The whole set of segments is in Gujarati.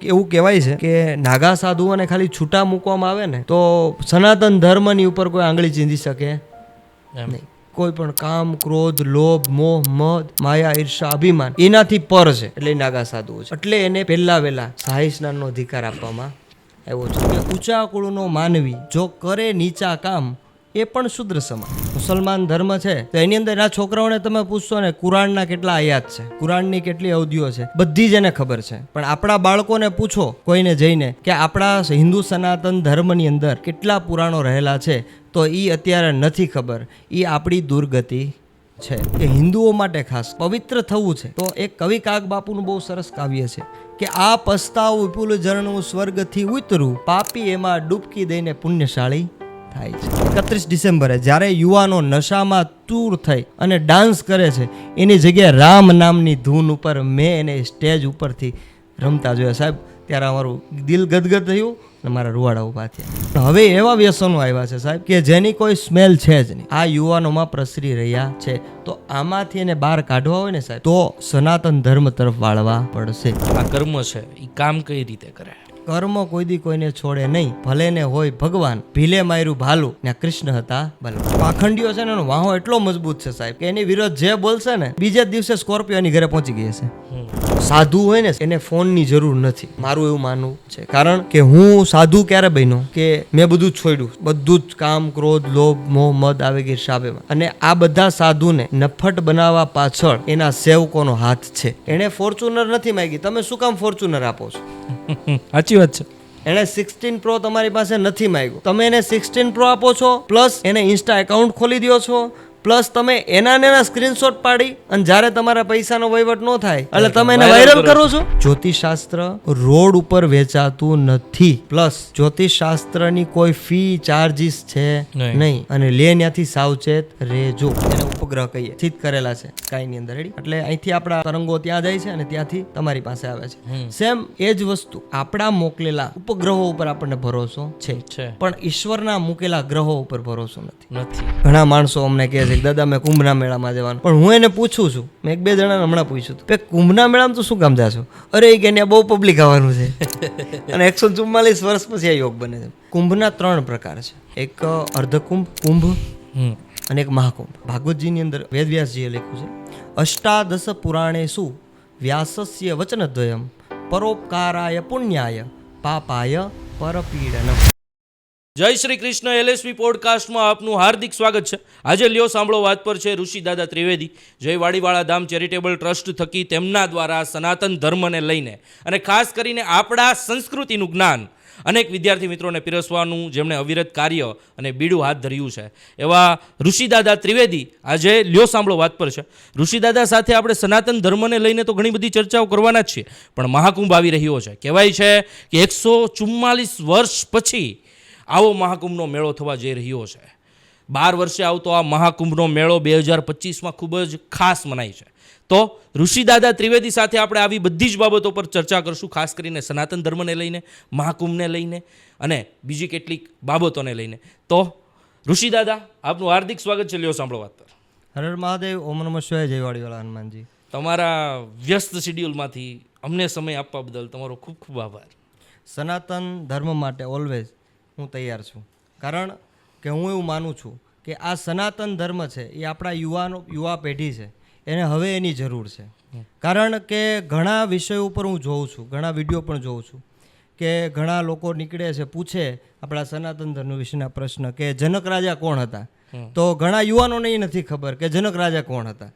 એવું કહેવાય છે કે નાગા સાધુઓને ખાલી છૂટા મૂકવામાં આવે ને તો સનાતન ધર્મની ઉપર કોઈ આંગળી ચીંધી શકે નહીં. કોઈ પણ કામ, ક્રોધ, લોભ, મોહ, મદ, માયા, ઈર્ષા, અભિમાન એનાથી પર છે, એટલે નાગા સાધુઓ છે. એટલે એને પહેલા વહેલા શાહી સ્નાનનો અધિકાર આપવામાં આવ્યો છે કે ઊંચા કુળનો માનવી જો કરે નીચા કામ એ પણ શુદ્ર સમાન. મુસલમાન ધર્મ છે તો એની અંદર આ છોકરાઓને તમે પૂછશો ને કુરાનના કેટલા આયાત છે, કુરાનની કેટલી અવધિઓ છે, બધી જ એને ખબર છે. પણ આપણા બાળકોને પૂછો કોઈને જઈને કે આપણા હિન્દુ સનાતન ધર્મની અંદર કેટલા પુરાણો રહેલા છે તો એ અત્યારે નથી ખબર. એ આપણી દુર્ગતિ છે કે હિન્દુઓ માટે ખાસ પવિત્ર થવું છે તો એક કવિ કાગ બાપુનું બહુ સરસ કાવ્ય છે કે આ પસ્તાવ વિપુલ ઝરણું સ્વર્ગથી ઉતરું, પાપી એમાં ડૂબકી દઈને પુણ્યશાળી થાય છે. 31 ડિસેમ્બરે જ્યારે યુવાનો નશામાં તૂર થઈ અને ડાન્સ કરે છે એની જગ્યાએ રામ નામની ધૂન ઉપર મેં એને સ્ટેજ ઉપરથી રમતા જોયા સાહેબ, ત્યારે અમારું દિલ ગદગદ થયું અને મારા રૂવાડા ઊભા થયા. હવે એવા વ્યસનો આવ્યા છે સાહેબ કે જેની કોઈ સ્મેલ છે જ નહીં, આ યુવાનોમાં પ્રસરી રહ્યા છે. તો આમાંથી એને બહાર કાઢવા હોય ને સાહેબ તો સનાતન ધર્મ તરફ વાળવા પડશે. આ કર્મ છે એ કામ કઈ રીતે કરે? કર્મ કોઈ દી કોઈને છોડે નહીં, ભલે ને હોય ભગવાન, ભીલે માર્યું ભાલું ને કૃષ્ણ હતા બલવાન. પાખંડીઓ છે ને એનો વાહો એટલો મજબૂત છે સાહેબ કે એની વિરોધ જે બોલશે ને બીજા દિવસે સ્કોર્પિયો એની ઘરે પહોંચી ગઈ છે. સાધુ હોય ને એને ફોનની જરૂર નથી, મારું એવું માનવું છે. કારણ કે હું સાધુ ક્યારે બન્યો કે મેં બધું જ છોડ્યું, બધું જ કામ, ક્રોધ, લોભ, મોહ, મદ, આવેગી, શાબેમાં. અને આ બધા સાધુને નફટ બનાવવા પાછળ એના સેવકોનો હાથ છે. એને ફોર્ચ્યુનર નથી માંગી, તમે શું કામ ફોર્ચ્યુનર આપો છો? સાચી વાત છે. એને 16 પ્રો તમારી પાસે નથી માંગ્યું, તમે એને 16 પ્રો આપો છો, પ્લસ એને ઇન્સ્ટા એકાઉન્ટ ખોલી દો છો, પ્લસ તમે એના સ્ક્રીનશોટ પાડી અને જ્યારે તમારા પૈસાનો વહીવટ ન થાય એટલે તમે એને વાયરલ કરો છો. જ્યોતિષશાસ્ત્ર રોડ ઉપર વેચાતું નથી, પ્લસ જ્યોતિષશાસ્ત્રની કોઈ ફી ચાર્જીસ છે નહીં, અને લે ત્યાંથી સાવચેત રહેજો. એને ઉપગ્રહ કહીએ, સ્થિત કરેલા છે સ્કાયની અંદર, રેડી? એટલે અહીંથી આપણા તરંગો ત્યાં જાય છે અને ત્યાંથી તમારી પાસે આવે છે. સેમ એ જ વસ્તુ આપણા મોકલેલા ઉપગ્રહો ઉપર આપણને ભરોસો છે, પણ ઈશ્વરના મૂકેલા ગ્રહો ઉપર ભરોસો નથી. ઘણા માણસો અમને કહે છે દાદા મેં કુંભના મેળામાં જવાનું, પણ હું એને પૂછું છું, મેં 1-2 જણાને હમણાં પૂછ્યું હતું કુંભના મેળામાં તો શું કામ જાશો? અરે કે ત્યાં બહુ પબ્લિક આવવાનું છે અને 144 વર્ષ પછી આ યોગ બને છે. કુંભના 3 પ્રકાર છે, એક અર્ધકુંભ, કુંભ અને એક મહાકુંભ. ભાગવતજીની અંદર વેદવ્યાસજીએ લખ્યું છે અષ્ટાદશ પુરાણેષુ વ્યાસસ્ય વચનદ્વયમ પરોપકારાય પુણ્યાય પાપાય પરપીડનમ. જય શ્રી કૃષ્ણ. LSP પોડકાસ્ટમાં આપનું હાર્દિક સ્વાગત છે. આજે લ્યો સાંભળો વાત પર છે ઋષિ દાદા ત્રિવેદી, જય વાડીવાળા ધામ ચેરિટેબલ ટ્રસ્ટ થકી તેમના દ્વારા સનાતન ધર્મને લઈને અને ખાસ કરીને આપણા સંસ્કૃતિનું જ્ઞાન અનેક વિદ્યાર્થી મિત્રોને પીરસવાનું જેમણે અવિરત કાર્ય અને બીડું હાથ ધર્યું છે એવા ઋષિ દાદા ત્રિવેદી આજે લ્યો સાંભળો વાત પર છે. ઋષિ દાદા સાથે આપણે સનાતન ધર્મને લઈને તો ઘણી બધી ચર્ચાઓ કરવાના જ છીએ, પણ મહાકુંભ આવી રહ્યો છે. કહેવાય છે કે 144 વર્ષ પછી આવો મહાકુંભનો મેળો થવા જઈ રહ્યો છે. 12 વર્ષે આવતો આ મહાકુંભનો મેળો 2025માં ખૂબ જ ખાસ મનાય છે. તો ઋષિ દાદા ત્રિવેદી સાથે આપણે આવી બધી જ બાબતો પર ચર્ચા કરશું, ખાસ કરીને સનાતન ધર્મને લઈને, મહાકુંભને લઈને અને બીજી કેટલીક બાબતોને લઈને. તો ઋષિ દાદા આપનું હાર્દિક સ્વાગત છે લ્યો સાંભળો વાત પર. હર હર મહાદેવ, ઓમ નમઃ શિવાય, જય વાડીવાળા હનુમાનજી. તમારા વ્યસ્ત શિડ્યુલમાંથી અમને સમય આપવા બદલ તમારો ખૂબ ખૂબ આભાર. સનાતન ધર્મ માટે ઓલવેઝ હું તૈયાર છું, કારણ કે હું એવું માનું છું કે આ સનાતન ધર્મ છે એ આપણા યુવા પેઢી છે, એને હવે એની જરૂર છે. કારણ કે ઘણા વિષયો ઉપર હું જોઉં છું, ઘણા વિડીયો પણ જોઉં છું કે ઘણા લોકો નીકળે છે, પૂછે આપણા સનાતન ધર્મ વિશેના પ્રશ્ન કે જનક રાજા કોણ હતા, તો ઘણા યુવાનોને એ નથી ખબર કે જનક રાજા કોણ હતા.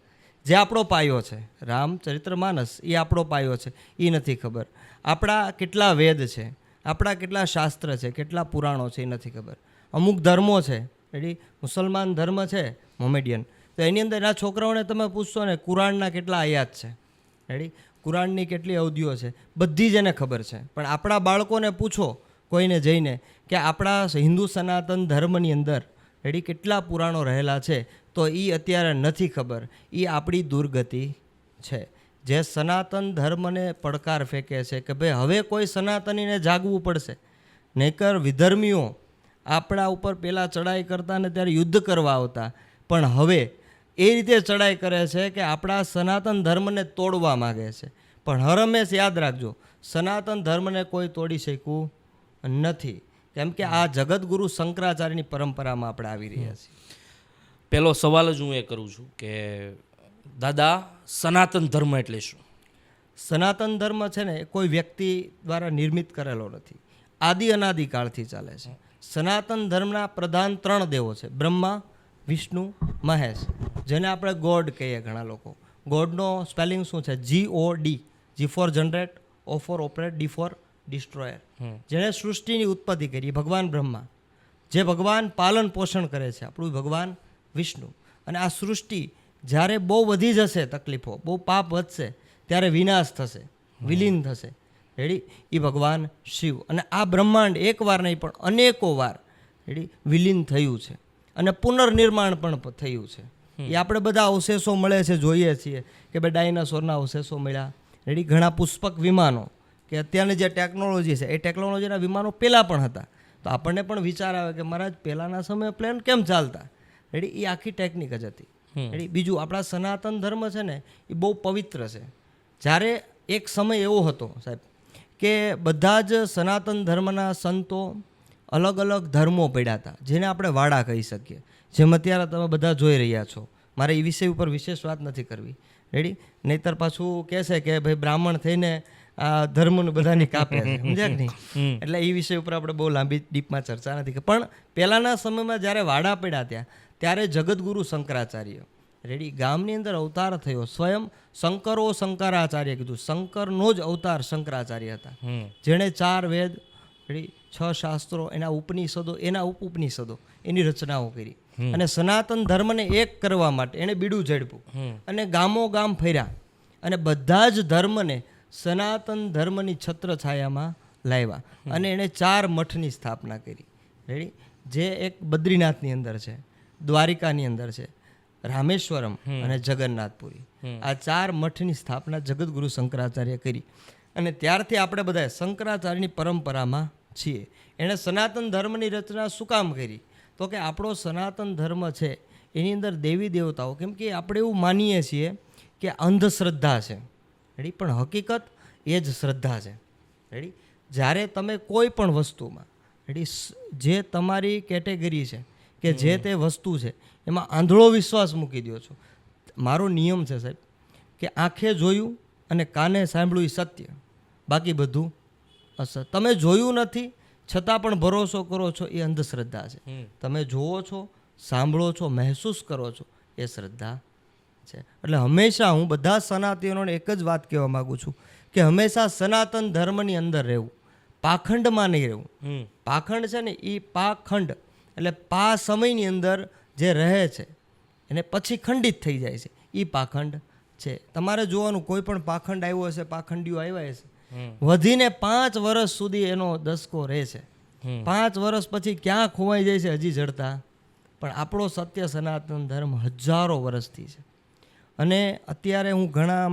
જે આપણો પાયો છે, રામચરિતમાનસ એ આપણો પાયો છે, એ નથી ખબર. આપણા કેટલા વેદ છે, આપણા કેટલા શાસ્ત્ર છે, કેટલા પુરાણો છે એ નથી ખબર. અમુક ધર્મો છે, રેડી? મુસલમાન ધર્મ છે મોમેડિયન, તો એની અંદર આ છોકરાઓને તમે પૂછશો ને કુરાનના કેટલા આયાત છે, રેડી? કુરાનની કેટલી અવધિઓ છે, બધી જ એને ખબર છે. પણ આપણા બાળકોને પૂછો કોઈને જઈને કે આપણા હિન્દુ સનાતન ધર્મની અંદર રેડી કેટલા પુરાણો રહેલા છે તો એ અત્યારે નથી ખબર. એ આપણી દુર્ગતિ છે. જે સનાતન ધર્મને પડકાર ફેંકે છે કે ભાઈ હવે કોઈ સનાતનીને જાગવું પડશે, નહીંતર વિધર્મીઓ આપણા ઉપર પહેલાં ચડાઈ કરતા ને ત્યારે યુદ્ધ કરવા આવતા, પણ હવે એ રીતે ચડાઈ કરે છે કે આપણા સનાતન ધર્મને તોડવા માગે છે. પણ હર હંમેશ યાદ રાખજો, સનાતન ધર્મને કોઈ તોડી શક્યું નથી, કેમ કે આ જગતગુરુ શંકરાચાર્યની પરંપરામાં આપણે આવી રહ્યા છીએ. પહેલો સવાલ જ હું એ કરું છું કે દાદા, સનાતન ધર્મ એટલે શું? સનાતન ધર્મ છે ને એ કોઈ વ્યક્તિ દ્વારા નિર્મિત કરેલો નથી, આદિ અનાદિકાળથી ચાલે છે. સનાતન ધર્મના પ્રધાન 3 દેવો છે, બ્રહ્મા, વિષ્ણુ, મહેશ, જેને આપણે ગોડ કહીએ. ઘણા લોકો ગોડનો સ્પેલિંગ શું છે? GOD. G for generate, O for operate, D for destroyer. જેણે સૃષ્ટિની ઉત્પત્તિ કરી ભગવાન બ્રહ્મા, જે ભગવાન પાલન પોષણ કરે છે આપણું ભગવાન વિષ્ણુ. અને આ સૃષ્ટિ જ્યારે બહુ વધી જશે, તકલીફો, બહુ પાપ વધશે, ત્યારે વિનાશ થશે, વિલીન થશે. રેડી? એ ભગવાન શિવ. અને આ બ્રહ્માંડ એકવાર નહીં પણ અનેકો વાર રેડી વિલીન થયું છે અને પુનર્નિર્માણ પણ થયું છે. એ આપણે બધા અવશેષો મળે છે, જોઈએ છીએ કે ભાઈ ડાયનાસોરના અવશેષો મળ્યા. રેડી? ઘણા પુષ્પક વિમાનો, કે અત્યારની જે ટેકનોલોજી છે એ ટેકનોલોજીના વિમાનો પહેલાં પણ હતા. તો આપણને પણ વિચાર આવે કે મહારાજ પહેલાંના સમયે પ્લેન કેમ ચાલતા? રેડી? એ આખી ટેકનિક જ હતી. રેડી? બીજું, આપણા સનાતન ધર્મ છે ને એ બહુ પવિત્ર છે. જ્યારે એક સમય એવો હતો સાહેબ કે બધા જ સનાતન ધર્મના સંતો અલગ અલગ ધર્મો પડ્યા હતા, જેને આપણે વાડા કહી શકીએ, જેમ અત્યારે તમે બધા જોઈ રહ્યા છો. મારે એ વિષય ઉપર વિશેષ વાત નથી કરવી. રેડી? નહીતર પાછું કહેશે કે ભાઈ બ્રાહ્મણ થઈને આ ધર્મનું બધાની કાપે છે, સમજ્યા કે નહીં? એટલે એ વિષય ઉપર આપણે બહુ લાંબી ડીપમાં ચર્ચા નથી કરી. પણ પહેલાંના સમયમાં જ્યારે વાડા પડ્યા ત્યારે જગતગુરુ શંકરાચાર્ય રેડી ગામની અંદર અવતાર થયો. સ્વયં શંકરો શંકરાચાર્ય કીધું. શંકરનો જ અવતાર શંકરાચાર્ય હતા, જેણે 4 વેદ રેડી 6 શાસ્ત્રો, એના ઉપનિષદો, એના ઉપનિષદો, એની રચનાઓ કરી. અને સનાતન ધર્મને એક કરવા માટે એણે બીડું ઝડપ્યું અને ગામો ગામ ફર્યા અને બધા જ ધર્મને સનાતન ધર્મની છત્રછાયામાં લાવ્યા. અને એણે 4 મઠની સ્થાપના કરી. રેડી? જે એક બદ્રીનાથની અંદર છે, દ્વારિકાની અંદર છે, રામેશ્વરમ અને જગન્નાથપુરી. આ 4 મઠની સ્થાપના જગતગુરુ શંકરાચાર્ય કરી. અને ત્યારથી આપણે બધા શંકરાચાર્યની પરંપરામાં છીએ. એણે સનાતન ધર્મની રચના શું કામ કરી? તો કે આપણો સનાતન ધર્મ છે એની અંદર દેવી દેવતાઓ, કેમ કે આપણે એવું માનીએ છીએ કે અંધશ્રદ્ધા છે. રેડી? પણ હકીકત એ જ શ્રદ્ધા છે. રેડી? જ્યારે તમે કોઈ પણ વસ્તુમાં રેડી જે તમારી કેટેગરી છે કે જે તે વસ્તુ છે એમાં આંધળો વિશ્વાસ મૂકી દો છો. મારો નિયમ છે સાહેબ કે આંખે જોયું અને કાને સાંભળ્યું એ સત્ય, બાકી બધું અસત્ય. તમે જોયું નથી છતાં પણ ભરોસો કરો છો, એ અંધશ્રદ્ધા છે. તમે જુઓ છો, સાંભળો છો, મહેસૂસ કરો છો, એ શ્રદ્ધા છે. એટલે હંમેશા હું બધા સનાતનીઓને એક જ વાત કહેવા માગું છું કે હંમેશા સનાતન ધર્મની અંદર રહેવું, પાખંડમાં નહીં રહેવું. પાખંડ છે ને એ પાખંડ એટલે સમયની અંદર જે રહે છે એને પછી ખંડિત થઈ જાય છે, એ પાખંડ છે. તમારે જોવાનું, કોઈ પણ પાખંડ આવ્યો હશે, પાખંડીઓ આવ્યા હશે, વધીને 5 વર્ષ સુધી એનો દસકો રહે છે. 5 વર્ષ પછી ક્યાં ખોવાઈ જાય છે હજી જડતા. પણ આપણો સત્ય સનાતન ધર્મ હજારો વર્ષથી છે. અને અત્યારે હું ઘણા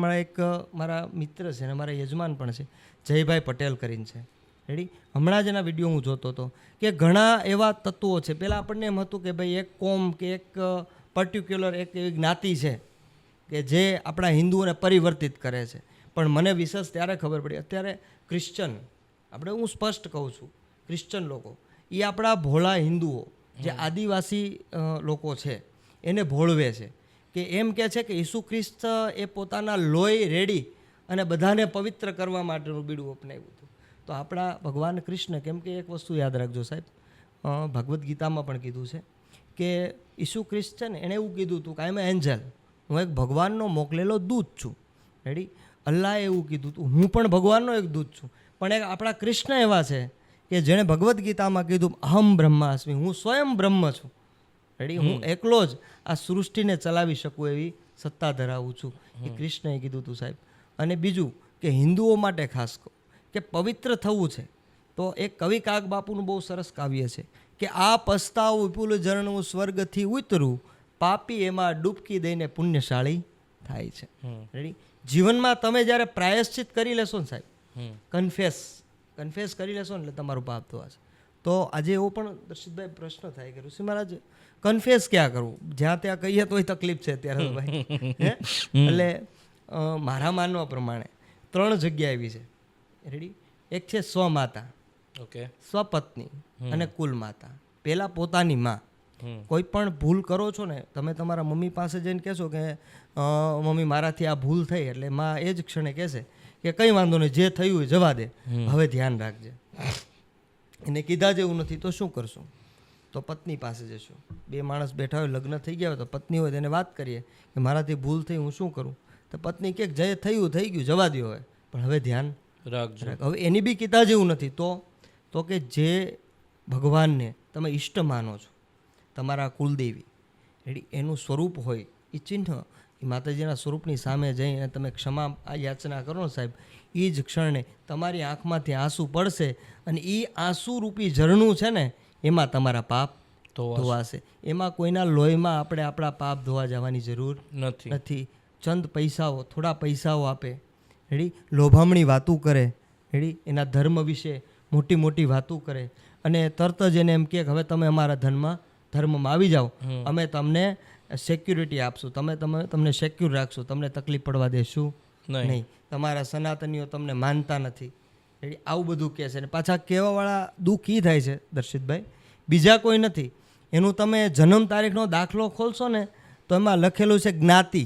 મારા મિત્ર છે અને મારા યજમાન પણ છે, જયભાઈ પટેલ કરીને છે. રેડી? હમણાં જ એના વિડીયો હું જોતો હતો કે ઘણા એવા તત્વો છે. પહેલાં આપણને એમ હતું કે ભાઈ એક કોમ કે એક પર્ટિક્યુલર એક એવી જ્ઞાતિ છે કે જે આપણા હિન્દુઓને પરિવર્તિત કરે છે. પણ મને વિશેષ ત્યારે ખબર પડી, અત્યારે ક્રિશ્ચન, આપણે હું સ્પષ્ટ કહું છું, ક્રિશ્ચન લોકો એ આપણા ભોળા હિન્દુઓ જે આદિવાસી લોકો છે એને ભોળવે છે. કે એમ કહે છે કે ઈસુ ખ્રિસ્ત એ પોતાના લોહી રેડી અને બધાને પવિત્ર કરવા માટેનું બીડું અપનાવ્યું હતું. તો આપણા ભગવાન કૃષ્ણ, કેમ કે એક વસ્તુ યાદ રાખજો સાહેબ, ભગવદ્ ગીતામાં પણ કીધું છે કે ઈસુ ખ્રિસ્ત છે ને એણે એવું કીધું હતું કે આઈ એમ એન્જલ, હું એક ભગવાનનો મોકલેલો દૂત છું. રેડી? અલ્લાહે એવું કીધું હતું હું પણ ભગવાનનો એક દૂત છું. પણ એક આપણા કૃષ્ણ એવા છે કે જેણે ભગવદ્ ગીતામાં કીધું અહમ બ્રહ્માસ્મિ, હું સ્વયં બ્રહ્મ છું. રેડી? હું એકલો જ આ સૃષ્ટિને ચલાવી શકું એવી સત્તા ધરાવું છું. એ કૃષ્ણએ કીધું હતું સાહેબ. અને બીજું કે હિન્દુઓ માટે ખાસ કહું કે પવિત્ર થવું છે તો એક કવિ કાગ બાપુનું બહુ સરસ કાવ્ય છે કે આ પસ્તાવ વિપુલ ઝરણું સ્વર્ગથી ઉતરું, પાપી એમાં ડૂબકી દઈને પુણ્યશાળી થાય છે. રેડી? જીવનમાં તમે જ્યારે પ્રાયશ્ચિત કરી લેશો ને સાહેબ, કન્ફેસ કરી લેશો ને એટલે તમારું પાપ ધોવાશે. તો આજે એવો પણ દર્શિતભાઈ પ્રશ્ન થાય કે ઋષિ મહારાજ કન્ફેસ ક્યાં કરવું? જ્યાં ત્યાં કહીએ તોય તકલીફ છે અત્યારે તો ભાઈ. એટલે મારા માનવા પ્રમાણે 3 જગ્યા એવી છે રેડી. એક છે સ્વમાતા, ઓકે, સ્વપત્ની અને કુલ માતા. પહેલાં પોતાની માં. કોઈ પણ ભૂલ કરો છો ને, તમે તમારા મમ્મી પાસે જઈને કહેશો કે મમ્મી મારાથી આ ભૂલ થઈ, એટલે માં એ જ ક્ષણે કહેશે કે કંઈ વાંધો નહીં, જે થયું હોય જવા દે, હવે ધ્યાન રાખજે. એને કીધા જેવું નથી તો શું કરશું? તો પત્ની પાસે જશું. બે માણસ બેઠા હોય, લગ્ન થઈ ગયા હોય, તો પત્ની હોય તેને વાત કરીએ કે મારાથી ભૂલ થઈ, હું શું કરું? તો પત્ની કે જે થયું થઈ ગયું, જવા દો હોય, પણ હવે ધ્યાન રાખજો. હવે એની બી કીધા જેવું નથી તો કે જે ભગવાનને તમે ઈષ્ટ માનો છો, તમારા કુલદેવી રેડી, એનું સ્વરૂપ હોય એ ચિહ્ન, એ માતાજીના સ્વરૂપની સામે જઈને તમે ક્ષમા યાચના કરો ને સાહેબ, એ જ ક્ષણે તમારી આંખમાંથી આંસુ પડશે અને એ આંસુ રૂપી ઝરણું છે ને, એમાં તમારા પાપ ધોવાશે. એમાં કોઈના લોહીમાં આપણે આપણા પાપ ધોવા જવાની જરૂર નથી. ચંદ પૈસાઓ, થોડા પૈસાઓ આપે રેડી, લોભામણી વાતું કરે રેડી, એના ધર્મ વિશે મોટી મોટી વાતું કરે અને તરત જ એને એમ કહે કે હવે તમે અમારા ધર્મમાં આવી જાઓ, અમે તમને સિક્યુરિટી આપશું, તમને સિક્યુર રાખશું, તમને તકલીફ પડવા દેશું નહીં, તમારા સનાતનીઓ તમને માનતા નથી રેડી, આવું બધું કહે છે. અને પાછા કહેવાવાળા દુઃખ એ થાય છે દર્શિતભાઈ, બીજા કોઈ નથી. એનું તમે જન્મ તારીખનો દાખલો ખોલશો ને તો એમાં લખેલું છે જ્ઞાતિ.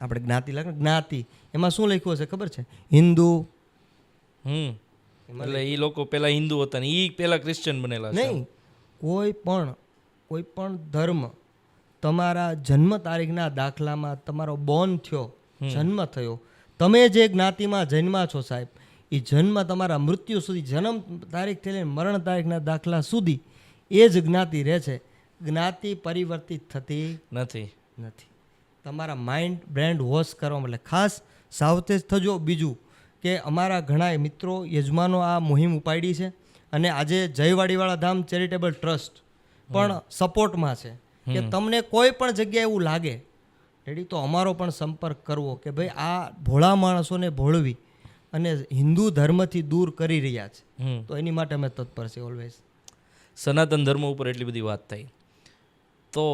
આપણે જ્ઞાતિ લખે જ્ઞાતિ, એમાં શું લખ્યું હશે ખબર છે? હિન્દુ. એટલે એ લોકો પેલા હિન્દુ હતા ને એ પેલા ક્રિશ્ચિયન બનેલા છે. નહીં, કોઈ પણ ધર્મ તમારા જન્મ તારીખના દાખલામાં તમારો બોર્ન થયો, જન્મ થયો, તમે જે જ્ઞાતિમાં જન્મા છો સાહેબ, એ જન્મ તમારા મૃત્યુ સુધી, જન્મ તારીખથી લઈને મરણ તારીખના દાખલા સુધી એ જ જ્ઞાતિ રહે છે. જ્ઞાતિ પરિવર્તિત થતી નથી. તમારા માઇન્ડ બ્રેન્ડ વોશ કરવા એટલે ખાસ સાવચેત થજો. બીજું કે અમારા ઘણા મિત્રો યજમાનો આ મુહિમ ઉપાડી છે અને આજે જયવાડીવાળા ધામ ચેરિટેબલ ટ્રસ્ટ પણ સપોર્ટમાં છે કે તમને કોઈ પણ જગ્યાએ એવું લાગે રેડી, તો અમારો પણ સંપર્ક કરવો કે ભાઈ આ ભોળા માણસોને ભોળવી અને હિન્દુ ધર્મથી દૂર કરી રહ્યા છે, તો એની માટે અમે તત્પર છે ઓલવેઝ. સનાતન ધર્મ ઉપર એટલી બધી વાત થઈ તો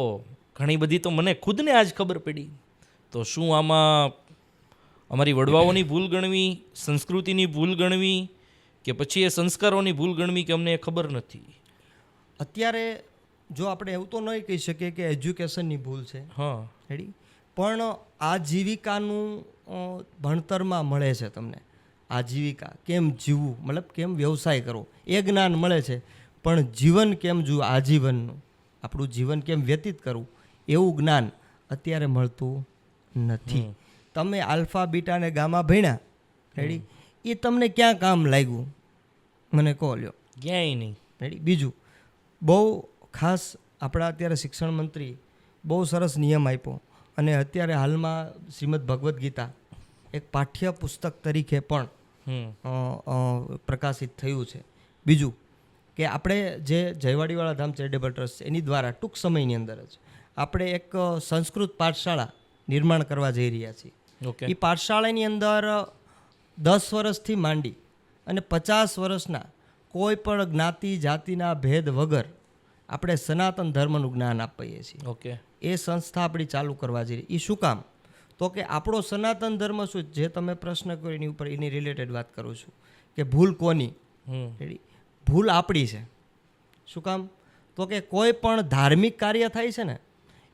ઘણી બધી તો મને ખુદને આજ ખબર પડી. તો શું આમાં અમારી વડવાઓની ભૂલ ગણવી, સંસ્કૃતિની ભૂલ ગણવી, કે પછી એ સંસ્કારોની ભૂલ ગણવી, કે અમને એ ખબર નથી? અત્યારે જો આપણે એવું તો નહીં કહી શકીએ કે એજ્યુકેશનની ભૂલ છે, હા રેડી, પણ આજીવિકાનું ભણતરમાં મળે છે તમને. આજીવિકા કેમ જીવવું, મતલબ કેમ વ્યવસાય કરવો, એ જ્ઞાન મળે છે, પણ જીવન કેમ જીવવું, આજીવનનું આપણું જીવન કેમ વ્યતીત કરવું, એવું જ્ઞાન અત્યારે મળતું નથી. તમે આલ્ફા બીટા ને ગામા ભણ્યા રેડી, એ તમને ક્યાં કામ લાગ્યું મને કહો લ્યો? ક્યાંય નહીં રેડી. બીજું બહુ ખાસ આપણા અત્યારે શિક્ષણ મંત્રી બહુ સરસ નિયમ આપ્યો અને અત્યારે હાલમાં શ્રીમદ ભગવદ્ ગીતા એક પાઠ્ય પુસ્તક તરીકે પણ પ્રકાશિત થયું છે. બીજું કે આપણે જે જયવાડીવાળા ધામ ચેરિટેબલ ટ્રસ્ટ એની દ્વારા ટૂંક સમયની અંદર જ આપણે એક સંસ્કૃત પાઠશાળા નિર્માણ કરવા જઈ રહ્યા છીએ. એ પાઠશાળાની અંદર 10 વર્ષથી માંડી અને 50 વર્ષના કોઈ પણ જ્ઞાતિ જાતિના ભેદ વગર આપણે સનાતન ધર્મનું જ્ઞાન આપીએ છીએ. એ સંસ્થા આપણી ચાલુ કરવા જઈ રહી. એ શું કામ? તો કે આપણો સનાતન ધર્મ શું, જે તમે પ્રશ્ન કર્યો એની ઉપર એની રિલેટેડ વાત કરું છું કે ભૂલ કોની? ભૂલ આપણી છે. શું કામ? તો કે કોઈ પણ ધાર્મિક કાર્ય થાય છે ને